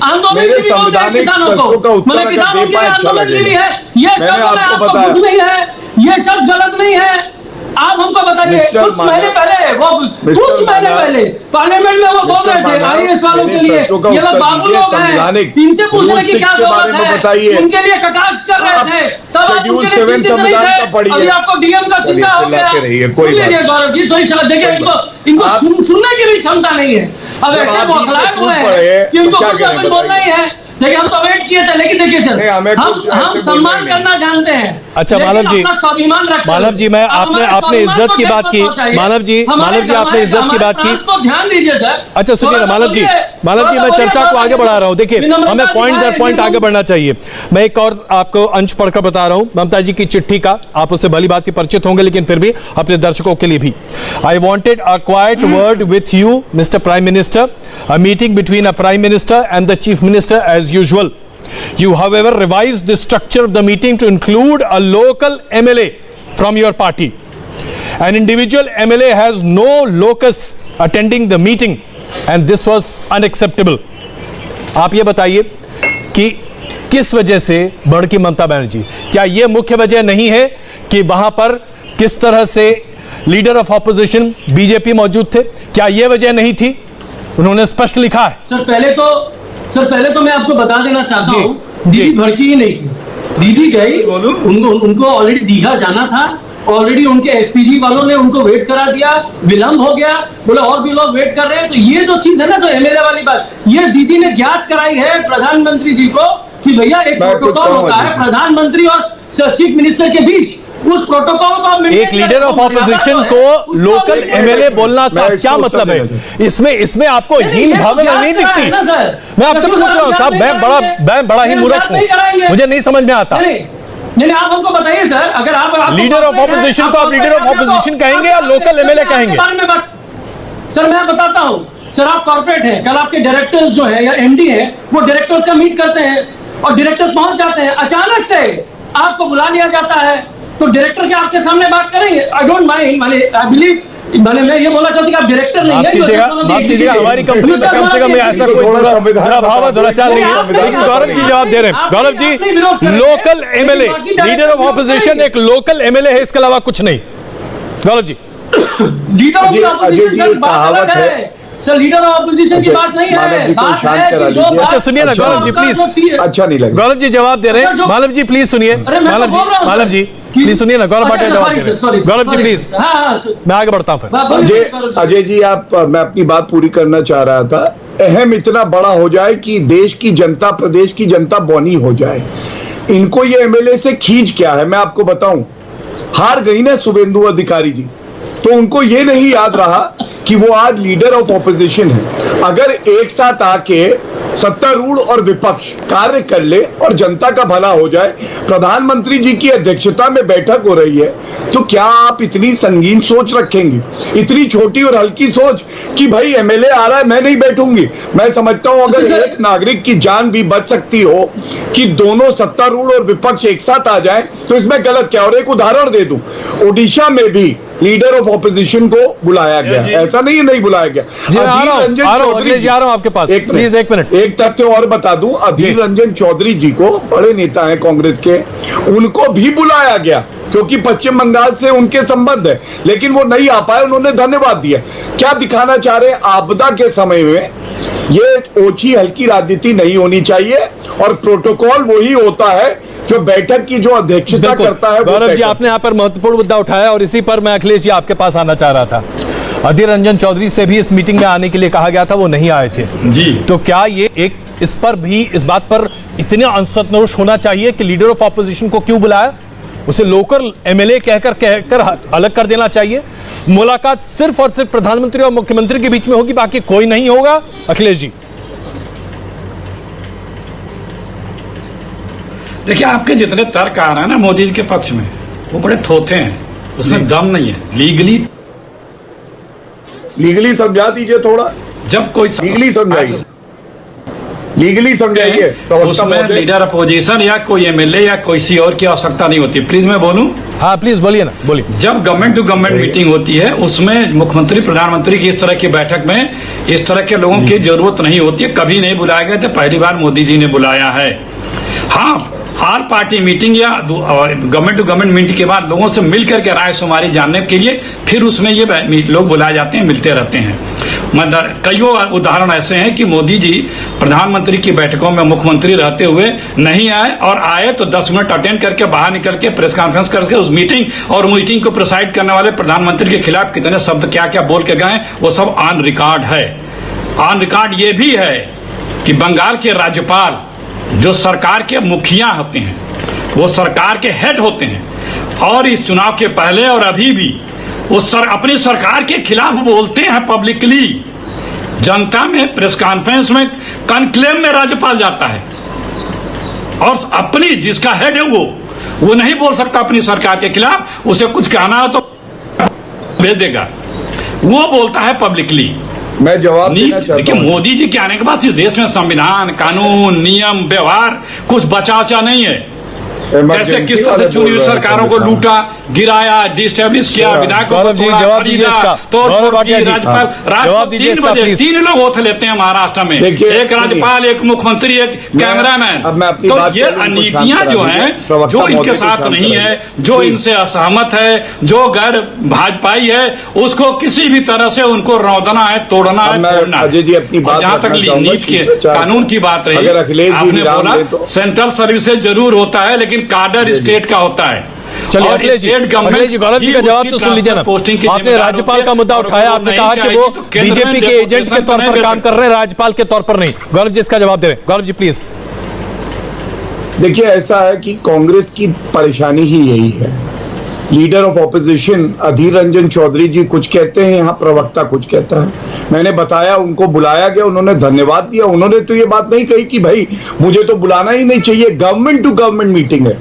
आंदोलनजीवी बोलते हैं किसानों को, मतलब किसानों के आंदोलनजीवी है। ये शब्द आपको दुख नहीं है, ये शब्द गलत नहीं है। आप हमको बताइए, कुछ महीने पहले पार्लियामेंट में वो बोल रहे थे आईएएस वालों के लिए, ये लोग बाबू लोग हैं, इनसे पूछने की क्या जरूरत है, उनके लिए कटाक्ष कर रहे थे, तब आप उनके लिए चिंतित नहीं थे। अभी आपको डीएम का चिंता हो गया। गौरव जी थोड़ी देखिए, इनको सुनने की भी क्षमता नहीं है। अब ऐसे बौखलाए हुए हैं कि उनको कुछ बोलना ही है। देखिए हम तो वेट किए थे, लेकिन देखिए सर हम सम्मान करना जानते हैं। अच्छा मानव जी, मानव जी मैं आपने इज्जत की बात की, मानव जी आपने इज्जत की बात की, तो ध्यान दीजिए सर। अच्छा सुनिए ना मानव जी मैं चर्चा को आगे बढ़ा रहा हूं। देखिए हमें पॉइंट दर पॉइंट आगे बढ़ना चाहिए। मैं एक और आपको अंश पढ़कर बता रहा हूं ममता जी की चिट्ठी का, आप उससे भली बात की परिचित होंगे, लेकिन फिर भी अपने दर्शकों के लिए भी। I wanted a quite word with you mister prime minister, a meeting between a prime minister and the chief minister as usual. You however revised the structure of the meeting to include a local MLA from your party. An individual MLA has no locus attending the meeting and this was unacceptable. आप ये बताइए कि किस वजह से भड़की ममता बनर्जी? क्या ये मुख्य वजह नहीं है कि वहां पर किस तरह से लीडर ऑफ ऑपोजिशन बीजेपी मौजूद थे? क्या ये वजह नहीं थी? उन्होंने स्पष्ट लिखा है। सर पहले तो मैं आपको बता देना चाहता हूँ, दीदी भड़की ही नहीं थी, दीदी गई, उनको ऑलरेडी दीघा जाना था, ऑलरेडी उनके एसपीजी वालों ने उनको वेट करा दिया, विलंब हो गया, बोले और भी लोग वेट कर रहे हैं। तो ये जो चीज है ना, जो एमएलए वाली बात, ये दीदी ने ज्ञात कराई है प्रधानमंत्री जी को कि भैया एक प्रोटोकॉल होता है प्रधानमंत्री और चीफ मिनिस्टर के बीच, उस प्रोटोकॉल को एक लीडर ऑफ ऑपोजिशन को लोकल एमएलए बोलना का क्या मतलब है? इसमें आपको हीन भावना नहीं दिखती? मैं आपसे पूछ रहा हूं साहब, मैं बड़ा ही मूर्ख हूं, मुझे नहीं समझ में आता। नहीं आप हमको बताइए सर, अगर आप लीडर ऑफ ऑपोजिशन को आप लीडर ऑफ ऑपोजिशन कहेंगे या लोकल एमएलए कहेंगे? सर मैं बताता हूँ सर, आप कॉर्पोरेट हैं, कल आपके डायरेक्टर्स जो है या एमडी है वो डायरेक्टर्स का मीट करते हैं और डायरेक्टर्स पहुंच जाते हैं, अचानक से आपको बुला लिया जाता है तो डायरेक्टर के आपके सामने बात करेंगे। आई डोंट माइंड, माने आई बिलीव, माने मैं ये बोला चाहती हूँ कि आप डायरेक्टर नहीं है, माफ कीजिएगा हमारी कंपनी में कम से कम ऐसा कोई दुराभाव दुराचार नहीं है। लेकिन गौरव जी जवाब दे रहे हैं। Gaurav ji, local MLA leader of opposition एक लोकल एमएलए है, इसके अलावा कुछ नहीं। Gaurav ji, leader of opposition sir बात अलग है सर, लीडर ऑफ ऑपोजिशन की बात नहीं है, बात है कि जो अच्छा सुनिए ना गौरव जी प्लीज, अच्छा नहीं लगा। गौरव जी जवाब दे रहे हैं। मालव जी प्लीज सुनिए, मालव जी प्लीज सुनिए ना, गौरव भाटिया जवाब दे रहे हैं। गौरव जी प्लीज, मैं आगे बढ़ता हूं फिर। अजय जी मैं अपनी बात पूरी करना चाह रहा था। अहम इतना बड़ा हो जाए कि देश की जनता, प्रदेश की जनता बौनी हो जाए। इनको ये एमएलए से खींच क्या है मैं आपको बताऊं। हार गई ना शुभेंदु अधिकारी जी, तो उनको ये नहीं याद रहा कि वो आज लीडर ऑफ ऑपोजिशन है। अगर एक साथ आके सत्तारूढ़ और विपक्ष कार्य कर ले और जनता का भला हो जाए, प्रधानमंत्री जी की अध्यक्षता में बैठक हो रही है, तो क्या आप इतनी संगीन सोच रखेंगे, इतनी छोटी और हल्की सोच कि भाई एमएलए आ रहा है मैं नहीं बैठूंगी? मैं समझता हूं अगर एक नागरिक की जान भी बच सकती हो कि दोनों सत्तारूढ़ और विपक्ष एक साथ आ जाए, तो इसमें गलत क्या? और एक उदाहरण दे दूं, ओडिशा में भी लीडर ऑफ ऑपोजिशन को बुलाया गया, ऐसा नहीं बुलाया गया। अधीर रंजन चौधरी जी, आपके पास प्लीज एक मिनट, एक तथ्य और बता दूं, अधीर रंजन चौधरी जी को, बड़े नेता हैं कांग्रेस के, उनको भी बुलाया गया क्योंकि पश्चिम बंगाल से उनके संबंध है, लेकिन वो नहीं आ पाए, उन्होंने धन्यवाद दिया। क्या दिखाना चाह रहे हैं? आपदा के समय में ये ओछी हल्की राजनीति नहीं होनी चाहिए और प्रोटोकॉल वही होता है जो बैठक की जो अध्यक्षता करता है। गौरव जी, आपने यहाँ पर महत्वपूर्ण मुद्दा उठाया और इसी पर मैं अखिलेश जी आपके पास आना चाह रहा था। अधीर रंजन चौधरी से भी इस मीटिंग में आने के लिए कहा गया था, वो नहीं आए थे जी। तो क्या ये एक इस पर भी, इस बात पर इतना असंतोष होना चाहिए कि लीडर ऑफ ऑपोजिशन को क्यों बुलाया? उसे लोकल एमएलए कहकर अलग कर देना चाहिए। मुलाकात सिर्फ और सिर्फ प्रधानमंत्री और मुख्यमंत्री के बीच में होगी, बाकी कोई नहीं होगा। अखिलेश जी, देखिए आपके जितने तर्क आ रहे हैं ना मोदी जी के पक्ष में, वो बड़े थोथे हैं, उसमें दम नहीं है। लीगली समझा दीजिए थोड़ा, जब कोई लीगली समझाइए। उसमें लीडर अपोजिशन या कोई एमएलए या किसी और की आवश्यकता नहीं होती। प्लीज मैं बोलूं? हाँ प्लीज बोलिए ना, बोलिए। जब गवर्नमेंट टू गवर्नमेंट मीटिंग होती है, उसमें मुख्यमंत्री प्रधानमंत्री की इस तरह की बैठक में इस तरह के लोगों की जरूरत नहीं होती है। कभी नहीं बुलाए गए थे, पहली बार मोदी जी ने बुलाया है। हाँ, आल पार्टी मीटिंग या गवर्नमेंट टू गवर्नमेंट मीटिंग के बाद लोगों से मिलकर के राय शुमारी जानने के लिए फिर उसमें ये लोग बुलाए जाते हैं, मिलते रहते हैं। मतलब कई उदाहरण ऐसे हैं कि मोदी जी प्रधानमंत्री की बैठकों में मुख्यमंत्री रहते हुए नहीं आए, और आए तो 10 मिनट अटेंड करके बाहर निकल के प्रेस कॉन्फ्रेंस करके उस मीटिंग को प्रिसाइड करने वाले प्रधानमंत्री के खिलाफ कितने शब्द क्या क्या बोल के गए, वो सब ऑन रिकॉर्ड है। ऑन रिकॉर्ड ये भी है कि बंगाल के राज्यपाल जो सरकार के मुखिया होते हैं, वो सरकार के हेड होते हैं, और इस चुनाव के पहले और अभी भी अपनी सरकार के खिलाफ बोलते हैं पब्लिकली, जनता में, प्रेस कॉन्फ्रेंस में, कॉन्क्लेव में राज्यपाल जाता है और अपनी जिसका हेड है वो नहीं बोल सकता अपनी सरकार के खिलाफ। उसे कुछ कहना हो तो भेज देगा, वो बोलता है पब्लिकली। मैं जवाब देना चाहता हूं। मोदी जी के आने के बाद इस देश में संविधान, कानून, नियम, व्यवहार कुछ बचा नहीं है। कैसे किस तरह से चुनी हुई सरकारों को लूटा, गिराया, डिस्टेब्लिश किया, विधायकों को तोड़ा, राज्यपाल 3 बजे 3 लोग होते लेते हैं महाराष्ट्र में, एक राज्यपाल, एक मुख्यमंत्री, एक कैमरामैन। तो ये अनीतियां जो हैं, जो इनके साथ नहीं है, जो इनसे असहमत है, जो गैर भाजपाई है, उसको किसी भी तरह से उनको रौंदना है, तोड़ना है, तोड़ना है। जहां तक नीति के कानून की बात रही, आपने बोला सेंट्रल सर्विसेज जरूर होता है, लेकिन कार्डर स्टेट का होता है। चलिए अखिलेश जी, गौरव जी का जवाब तो सुन लीजिए ना। आपने राज्यपाल का मुद्दा उठाया, आपने कहा कि वो बीजेपी के एजेंट के तौर पर काम कर रहे हैं, राज्यपाल के तौर पर नहीं। गौरव जी इसका जवाब दे रहे हैं। गौरव जी प्लीज। देखिए ऐसा है कि कांग्रेस की परेशानी ही यही है। Leader of opposition Adhir Ranjan Chaudhary जी कुछ कहते हैं, यहाँ प्रवक्ता कुछ कहता है। मैंने बताया उनको बुलाया गया, उन्होंने धन्यवाद दिया। उन्होंने तो ये बात नहीं कही कि भाई मुझे तो बुलाना ही नहीं चाहिए, गवर्नमेंट टू गवर्नमेंट मीटिंग है।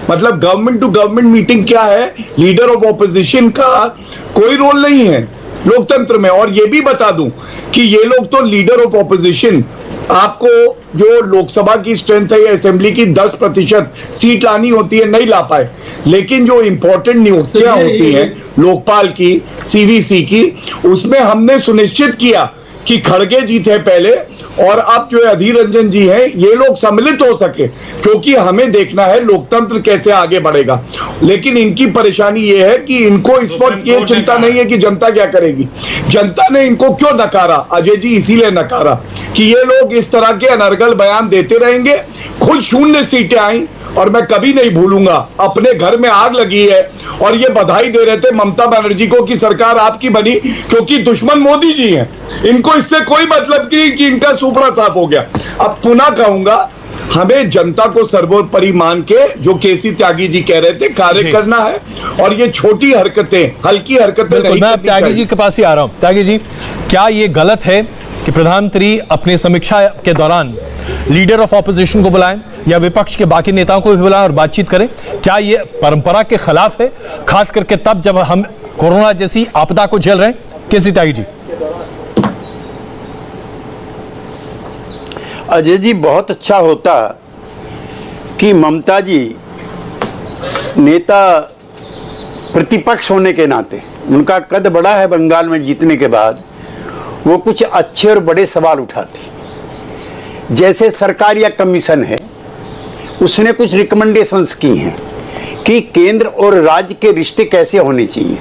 मतलब गवर्नमेंट टू गवर्नमेंट मीटिंग क्या है, लीडर ऑफ ऑपोजिशन का कोई रोल नहीं है लोकतंत्र में। और ये भी बता दूं कि ये लोग तो लीडर ऑफ ऑपोजिशन, आपको जो लोकसभा की स्ट्रेंथ है या असेंबली की 10% सीट लानी होती है, नहीं ला पाए। लेकिन जो इंपॉर्टेंट नियुक्तियां होती हैं लोकपाल की, सीवीसी की, उसमें हमने सुनिश्चित किया कि खड़गे जी थे पहले, और अब जो अधीर रंजन जी हैं, ये लोग सम्मिलित हो सके, क्योंकि हमें देखना है लोकतंत्र कैसे आगे बढ़ेगा। लेकिन इनकी परेशानी ये है कि इनको इस वक्त ये चिंता नहीं है कि जनता क्या करेगी। जनता ने इनको क्यों नकारा, अजय जी इसीलिए नकारा कि ये लोग इस तरह के अनर्गल बयान देते रहेंगे। खुद 0 सीटें आई, और मैं कभी नहीं भूलूंगा, अपने घर में आग लगी है और ये बधाई दे रहे थे ममता बनर्जी को कि सरकार आपकी बनी, क्योंकि दुश्मन मोदी जी हैं। इनको इससे कोई मतलब नहीं कि इनका सुपड़ा साफ हो गया। अब पुनः कहूंगा, हमें जनता को सर्वोपरि मान के, जो केसी त्यागी जी कह रहे थे, कार्य करना है। और ये छोटी हरकतें, हल्की हरकतें नहीं। मैं त्यागी जी के पास ही आ रहा हूं। त्यागी जी, क्या ये गलत है कि प्रधानमंत्री अपनी समीक्षा के दौरान लीडर ऑफ ऑपोजिशन को बुलाएं या विपक्ष के बाकी नेताओं को भी बुलाएं और बातचीत करें? क्या ये परंपरा के खिलाफ है, खास करके तब जब हम कोरोना जैसी आपदा को झेल रहे हैं? केसी त्यागी जी। अजय जी, बहुत अच्छा होता कि ममता जी नेता प्रतिपक्ष होने के नाते, उनका कद बड़ा है बंगाल में जीतने के बाद, वो कुछ अच्छे और बड़े सवाल उठाते। जैसे सरकार या कमीशन है, उसने कुछ रिकमेंडेशंस की हैं कि केंद्र और राज्य के रिश्ते कैसे होने चाहिए,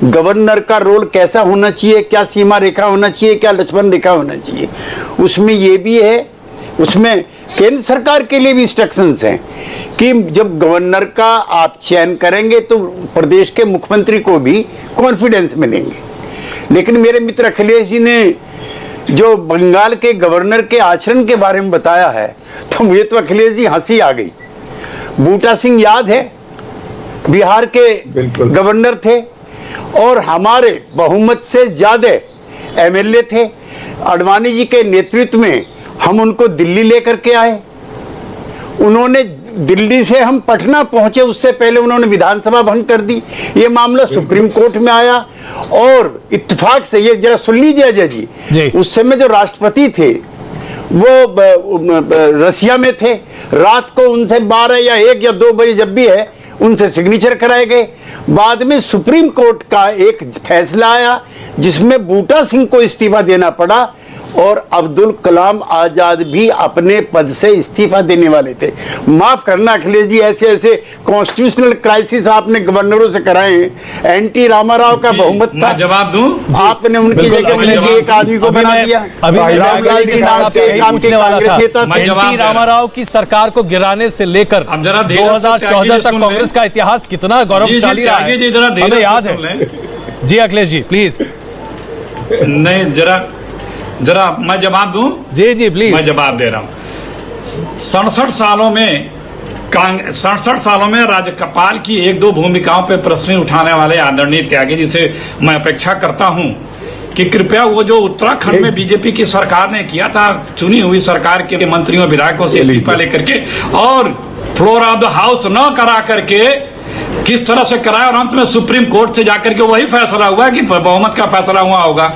गवर्नर का रोल कैसा होना चाहिए, क्या सीमा रेखा होना चाहिए, क्या लक्ष्मण रेखा होना चाहिए। उसमें ये भी है, उसमें केंद्र सरकार के लिए भी इंस्ट्रक्शंस हैं कि जब गवर्नर का आप चयन करेंगे तो प्रदेश के मुख्यमंत्री को भी कॉन्फिडेंस मिलेंगे। लेकिन मेरे मित्र अखिलेश जी ने जो बंगाल के गवर्नर के आचरण के बारे में बताया है, तो मुझे तो अखिलेश जी हंसी आ गई। बूटा सिंह याद है, बिहार के गवर्नर थे और हमारे बहुमत से ज्यादा एमएलए थे। आडवाणी जी के नेतृत्व में हम उनको दिल्ली लेकर के आए। उन्होंने दिल्ली से हम पटना पहुंचे, उससे पहले उन्होंने विधानसभा भंग कर दी। ये मामला सुप्रीम कोर्ट में आया और इत्तेफाक से, ये जरा सुन लीजिए अजय जी, उस समय जो राष्ट्रपति थे वो रसिया में थे। रात को उनसे 12 या 1 या 2 बजे जब भी है, उनसे सिग्नेचर कराए गए। बाद में सुप्रीम कोर्ट का एक फैसला आया जिसमें बूटा सिंह को इस्तीफा देना पड़ा और अब्दुल कलाम आजाद भी अपने पद से इस्तीफा देने वाले थे। माफ करना अखिलेश जी, ऐसे ऐसे कॉन्स्टिट्यूशनल क्राइसिस आपने गवर्नरों से कराए हैं। एनटी रामाराव का बहुमत था, जवाब दूं, आपने उनकी जगह में एक आदमी को बना दिया। रामाराव की सरकार को गिराने से लेकर 2014 तक कांग्रेस का इतिहास कितना गौरवशाली रहा है, हमें याद है। जी अखिलेश जी प्लीज। नहीं, जरा मैं जवाब दूं? जी जी प्लीज। मैं जवाब दे रहा हूं। 67 सालों में राज्यपाल की 1-2 भूमिकाओं पर प्रश्न उठाने वाले आदरणीय त्यागी जी से मैं अपेक्षा करता हूं कि कृपया वो जो उत्तराखंड में बीजेपी की सरकार ने किया था, चुनी हुई सरकार के मंत्रियों विधायकों से इस्तीफा लेकर के और फ्लोर ऑफ द हाउस न करा करके किस तरह से कराया, और अंत में सुप्रीम कोर्ट से जाकर के वही फैसला हुआ कि बहुमत का फैसला हुआ होगा।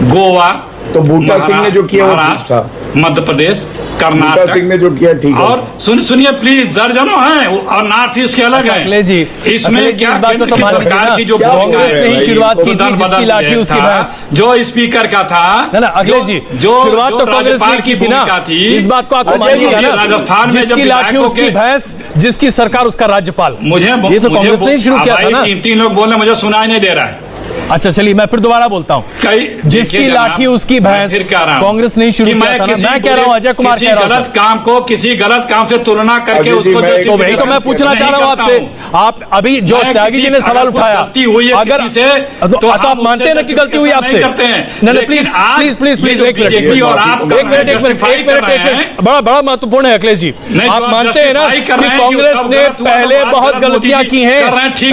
गोवा, तो बूटा सिंह ने जो किया, महाराष्ट्र, मध्य प्रदेश, कर्नाटक सिंह ने जो किया ठीक है। और सुनिए प्लीज, दर्जनों हैं और नॉर्थ ईस्ट के अलग है। अखिलेश जी, इसमें क्या सरकार की जो कांग्रेस ने ही शुरुआत की थी, जिसकी लाठी उसकी भैंस, जो स्पीकर का था। ना अखिलेश जी, जो शुरुआत तो कांग्रेस ने की थी ना, इस बात को आपको मानिएगा ना। राजस्थान में जिसकी लाठी उसकी भैंस, जिसकी सरकार उसका राज्यपाल। मुझे ये तो कांग्रेस ने ही शुरू किया था ना। 3 लोग बोल रहे, मुझे सुनाई नहीं दे रहा है। अच्छा चलिए, मैं फिर दोबारा बोलता हूँ। जिसकी लाठी उसकी भैंस, कांग्रेस ने शुरू किया था ना। मैं कह रहा हूँ, अजय कुमार कह रहा हूँ, किसी गलत काम से तुलना करके उसको, तो वही तो मैं पूछना चाह रहा हूँ आपसे। आप अभी जो त्यागी जी ने सवाल उठाया, अगर तो आप मानते हैं ना कि गलती हुई आपसे? नहीं प्लीज प्लीज प्लीज प्लीज, एक मिनट, बड़ा महत्वपूर्ण है अखिलेश जी। आप मानते हैं ना कि कांग्रेस ने पहले बहुत गलतियां की हैं,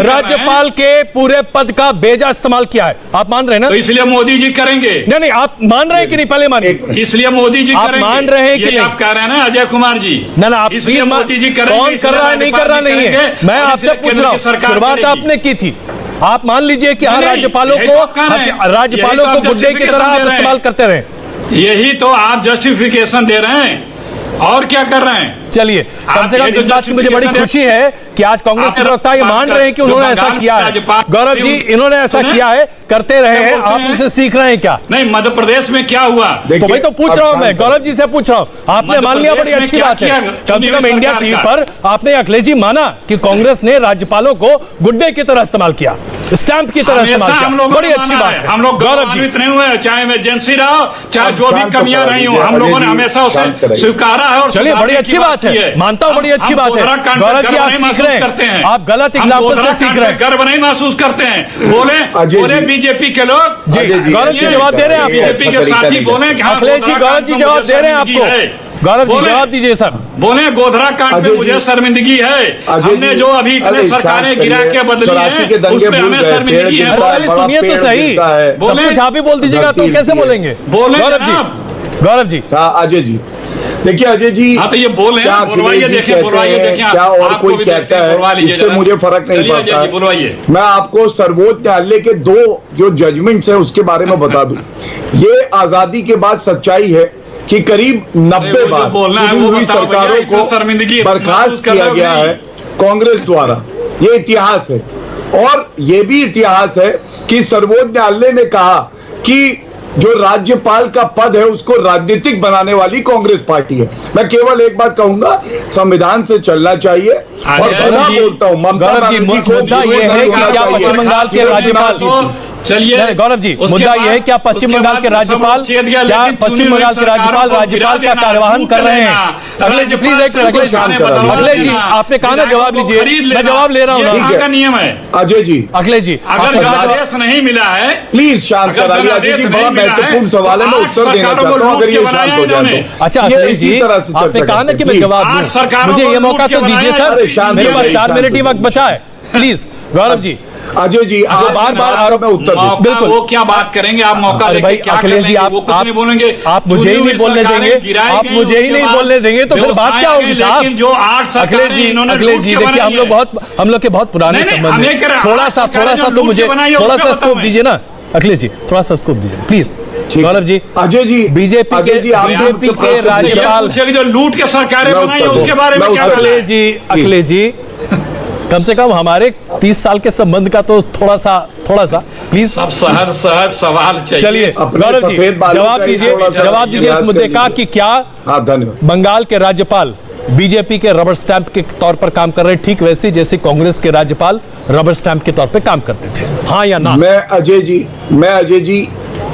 राज्यपाल के पूरे पद का बेजा इस्तेमाल किया है, आप मान रहे हैं ना? तो इसलिए मोदी जी करेंगे। नहीं, आप मान रहे हैं कि नहीं? पहले मानिए। इसलिए मोदी जी आप करेंगे। मान रहे हैं कि यही नहीं? आप कह रहे हैं ना अजय कुमार जी? ना आप इसलिए मोदी जी करेंगे। कौन कर रहा है, नहीं कर रहा नहीं है, मैं आपसे पूछ रहा हूँ। शुरुआत आपने की थी, आप मान लीजिए कि हर राज्यपालों को गुड्डे की तरह आप इस्तेमाल करते रहे। यही तो आप जस्टिफिकेशन दे रहे हैं, और क्या कर रहे हैं? चलिए, कम से कम इस बात की मुझे बड़ी खुशी है कि आज कांग्रेस के प्रवक्ता ये मान रहे हैं कि उन्होंने ऐसा किया है। गौरव जी, इन्होंने ऐसा किया है, करते रहे हैं, आप उनसे सीख रहे हैं क्या? नहीं, मध्य प्रदेश में क्या हुआ? तो भाई तो पूछ रहा हूं मैं, गौरव जी से पूछ रहा हूं। आपने मान लिया, बड़ी अच्छी बात है। कम से कम इंडिया टीवी पर आपने अखिलेश जी माना कि कांग्रेस ने राज्यपालों को गुड्डे की तरह इस्तेमाल किया, स्टैंप की तरह इस्तेमाल किया। बड़ी अच्छी बात है। हम लोग गौरवान्वित नहीं हुए, चाहे इमरजेंसी रहा, चाहे जो भी कमियां रही हो, हम लोगों ने हमेशा उसे स्वीकारा है। और चलिए, बड़ी अच्छी बात है, मानता हूं, बड़ी अच्छी बात है। गौरव जी, आप सीख रहे हैं, आप गलत एग्जाम्पल से सीख रहे हैं, गर्व नहीं महसूस करते हैं। बोले बीजेपी के लोग जी, गौरव जी जवाब दे रहे हैं आप, बीजेपी के साथी बोले कि अखिलेश जी, गौरव जी जवाब दे रहे हैं आपको। गौरव जी जवाब दीजिए सर। बोले गोधरा कांड में मुझे शर्मिंदगी है, हमने जो अभी इतने सरकारें गिरा के बदली हैं, उसमें हमें शर्मिंदगी है। सुनिए तो सही, सब कुछ आप ही बोल दीजिएगा तो कैसे बोलेंगे? गौरव जी, अजय जी, देखिए अजय जी, हाँ तो ये बोल क्या बोलवाइए, देखिए बोलवाइए, देखिए क्या और कोई कहता है, इससे मुझे फर्क नहीं पड़ता। बोलवाइए, मैं आपको सर्वोच्च न्यायालय के 2 जो जजमेंट्स है उसके बारे में बता दूं। ये आजादी के बाद सच्चाई है कि करीब 90 बार हुई सरकारों को बर्खास्त किया गया है कांग्रेस द्वारा। ये इतिहास है, और ये भी इतिहास है कि सर्वोच्च न्यायालय ने कहा कि जो राज्यपाल का पद है उसको राजनीतिक बनाने वाली कांग्रेस पार्टी है। मैं केवल एक बात कहूंगा, संविधान से चलना चाहिए। और बड़ा बोलता हूं, ममता बनर्जी को मुद्दा यह है कि क्या पश्चिम बंगाल के राज्यपाल, चलिए गौरव जी, मुद्दा यह है क्या पश्चिम बंगाल के राज्यपाल राज्यपाल का कार्यवाहन कर रहे हैं? अखिलेश जी प्लीज, अखिलेश जी आपने कहा ना, जवाब लीजिए, मैं जवाब ले रहा हूँ। का नियम है अजय जी, अखिलेश जी, अगर आदेश नहीं मिला है, प्लीज शांत कराइए। अजय जी, बड़ा महत्वपूर्ण सवाल है, मैं उत्तर देना चाहता हूँ, अगर ये शांत हो जाए तो। अच्छा अखिलेश जी, आपने कहा ना कि मैं जवाब दूं, मुझे ये मौका तो दीजिए सर, मेरे पास 4 मिनट ही वक्त बचा है, प्लीज। गौरव जी, अजय जी, बार बार आरोप में उत्तर बिल्कुल, वो क्या बात करेंगे आप? मौका भाई अखिलेश जी, आप कुछ नहीं बोलेंगे, आप मुझे ही नहीं बोलने देंगे, आप मुझे ही नहीं बोलने देंगे, तो फिर बात क्या होगी साहब? जो 8 अखिलेश जी देखिए, हम लोग के बहुत पुराने संबंध हैं, थोड़ा सा तो मुझे थोड़ा सा स्कोप दीजिए ना। अखिलेश जी, थोड़ा सा स्कोप दीजिए प्लीज। गौरव जी, अजय जी, बीजेपी के राज्यपाल जो लूट के सरकारें बनाई उसके बारे में क्या? अखिलेश जी, कम से कम हमारे 30 साल के संबंध का तो थोड़ा सा प्लीज। सब सहज सवाल चाहिए। चलिए गौरव जी, जवाब दीजिए इस मुद्दे का कि क्या बंगाल के राज्यपाल बीजेपी के रबर स्टैंप के तौर पर काम कर रहे हैं, ठीक वैसे जैसे कांग्रेस के राज्यपाल रबर स्टैंप के तौर पर काम करते थे, हाँ या ना? मैं अजय जी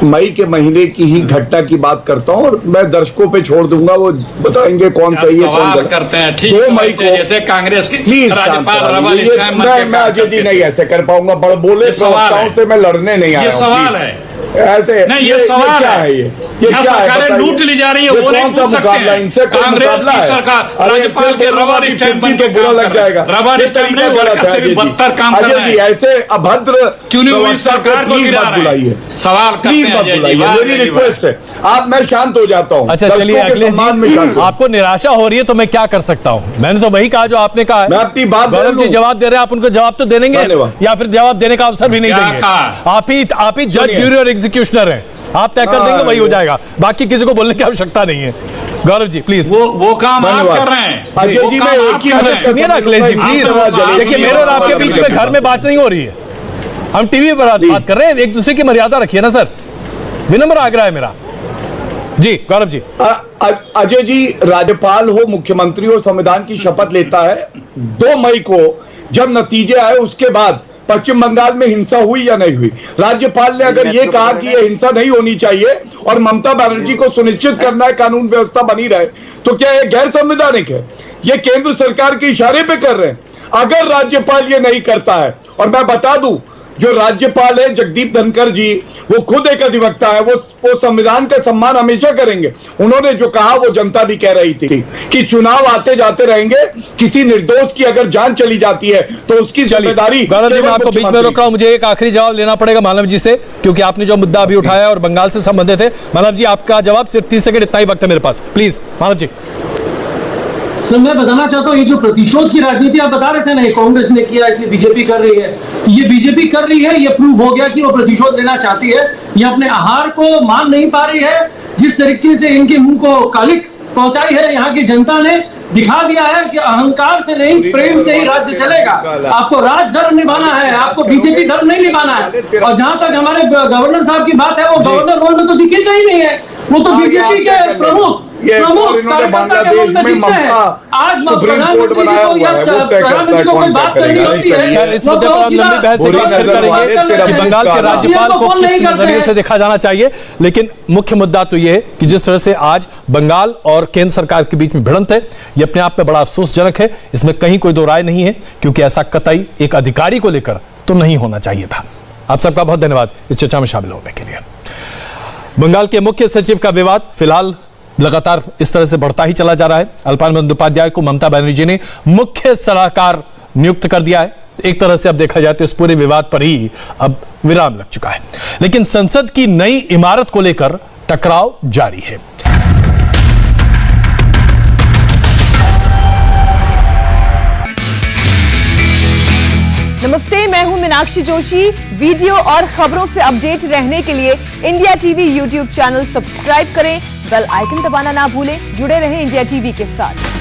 मई के महीने की ही घटना की बात करता हूं, और मैं दर्शकों पे छोड़ दूंगा, वो बताएंगे कौन सही है कौन गलत करते हैं। ठीक 2 मई को जैसे कांग्रेस की प्लीज मैं अजय जी नहीं ऐसे कर पाऊंगा, बड़े बोले प्रवक्ताओं से मैं लड़ने नहीं आया। ये सवाल है ऐसे नहीं, ये सवाल क्या है? ये क्या है? लूट ली जा रही है, वो नहीं पूछ सकते हैं। इनसे कांग्रेस की सरकार राज्यपाल के रबर स्टैंप बन के बुरा लग जाएगा, रबर स्टैंप नहीं, गलत है, बदतर काम कर रहे हैं। ऐसे अभद्र चुनी हुई सरकार को गिरा रहे हैं। सवाल प्लीज मत बुलाइए, मेरी रिक्वेस्ट है। आप, मैं शांत हो जाता हूँ। अच्छा चलिए अखिलेश जी, आपको निराशा हो रही है तो मैं क्या कर सकता हूँ? मैंने तो वही कहा जो आपने कहा। मैं अपनी बात, गौरव जी जवाब दे रहे हैं, आप उनको जवाब तो देंगे या फिर जवाब देने का अवसर भी नहीं देंगे? आप ही जज, ज्यूरी और एग्जीक्यूशनर हैं, आप तय कर देंगे, वही हो जाएगा, बाकी किसी को बोलने की आवश्यकता नहीं है। गौरव जी प्लीज, वो काम आप कर रहे हैं। अजय जी, मैं एक ही सुनिए ना अखिलेश जी प्लीज, देखिए मेरे और आपके बीच में घर में बात नहीं हो रही है, हम टीवी पर बात कर रहे हैं, एक दूसरे की मर्यादा रखिए ना सर, विनम्र आग्रह है मेरा जी। गौरव जी, अजय जी, राज्यपाल हो, मुख्यमंत्री हो, संविधान की शपथ लेता है। 2 मई को जब नतीजे आए उसके बाद पश्चिम बंगाल में हिंसा हुई या नहीं हुई, राज्यपाल ने अगर ये कहा कि ये हिंसा नहीं होनी चाहिए और ममता बनर्जी को सुनिश्चित करना है कानून व्यवस्था बनी रहे, तो क्या ये गैर संवैधानिक है? ये केंद्र सरकार के इशारे पे कर रहे हैं। अगर राज्यपाल ये नहीं करता है, और मैं बता दूं जो राज्यपाल है जगदीप धनखड़ जी, वो खुद एक अधिवक्ता है, वो संविधान का सम्मान हमेशा करेंगे। उन्होंने जो कहा वो जनता भी कह रही थी कि चुनाव आते जाते रहेंगे, किसी निर्दोष की अगर जान चली जाती है तो उसकी जिम्मेदारी। गौरव जी, मैं आपको बीच में रोक रहा हूं, मुझे एक आखिरी जवाब लेना पड़ेगा मानव जी से, क्योंकि आपने जो मुद्दा अभी उठाया और बंगाल से संबंधित है। मानव जी, आपका जवाब सिर्फ 30 सेकंड, इतना ही वक्त है मेरे पास, प्लीज मानव जी। सर, मैं बताना चाहता हूँ, ये जो प्रतिशोध की राजनीति आप बता रहे थे ना, ये कांग्रेस ने किया, इसलिए बीजेपी कर रही है। ये बीजेपी कर रही है, ये प्रूव हो गया कि वो प्रतिशोध लेना चाहती है। ये अपने आहार को मान नहीं पा रही है। जिस तरीके से इनके मुंह को कालिक पहुंचाई है, यहाँ की जनता ने दिखा दिया है कि अहंकार से नहीं, प्रेम से ही राज्य चलेगा। आपको राज धर्म निभाना है, आपको बीजेपी धर्म नहीं निभाना है। और जहां तक हमारे गवर्नर साहब की बात है, वो गवर्नर रोल में तो दिखेगा ही नहीं है, वो तो बीजेपी के प्रमुख बांग्लादेश में ममता सुप्रीम कोर्ट बनाया हुआ है, वो तय करता है कौन क्या करेगा। इस मुद्दे पर हम लंबी बहस करेंगे कि बंगाल के राज्यपाल को किस नजरिए से देखा जाना चाहिए, लेकिन मुख्य मुद्दा तो यह है कि जिस तरह से आज बंगाल और केंद्र सरकार के बीच में भिड़ंत है, यह अपने आप में बड़ा अफसोसजनक है। इसमें कहीं कोई दो राय नहीं है, क्योंकि ऐसा कतई एक अधिकारी को लेकर तो नहीं होना चाहिए था। आप सबका बहुत धन्यवाद इस चर्चा में शामिल होने के लिए। बंगाल के मुख्य सचिव का विवाद फिलहाल लगातार इस तरह से बढ़ता ही चला जा रहा है। अल्पान बंदोपाध्याय को ममता बनर्जी ने मुख्य सलाहकार नियुक्त कर दिया है। एक तरह से अब देखा जाए तो इस पूरे विवाद पर ही अब विराम लग चुका है, लेकिन संसद की नई इमारत को लेकर टकराव जारी है। नमस्ते, मैं हूं मीनाक्षी जोशी। वीडियो और खबरों से अपडेट रहने के लिए India TV YouTube channel subscribe करें, बेल आइकन दबाना ना भूलें। जुड़े रहें इंडिया टीवी के साथ।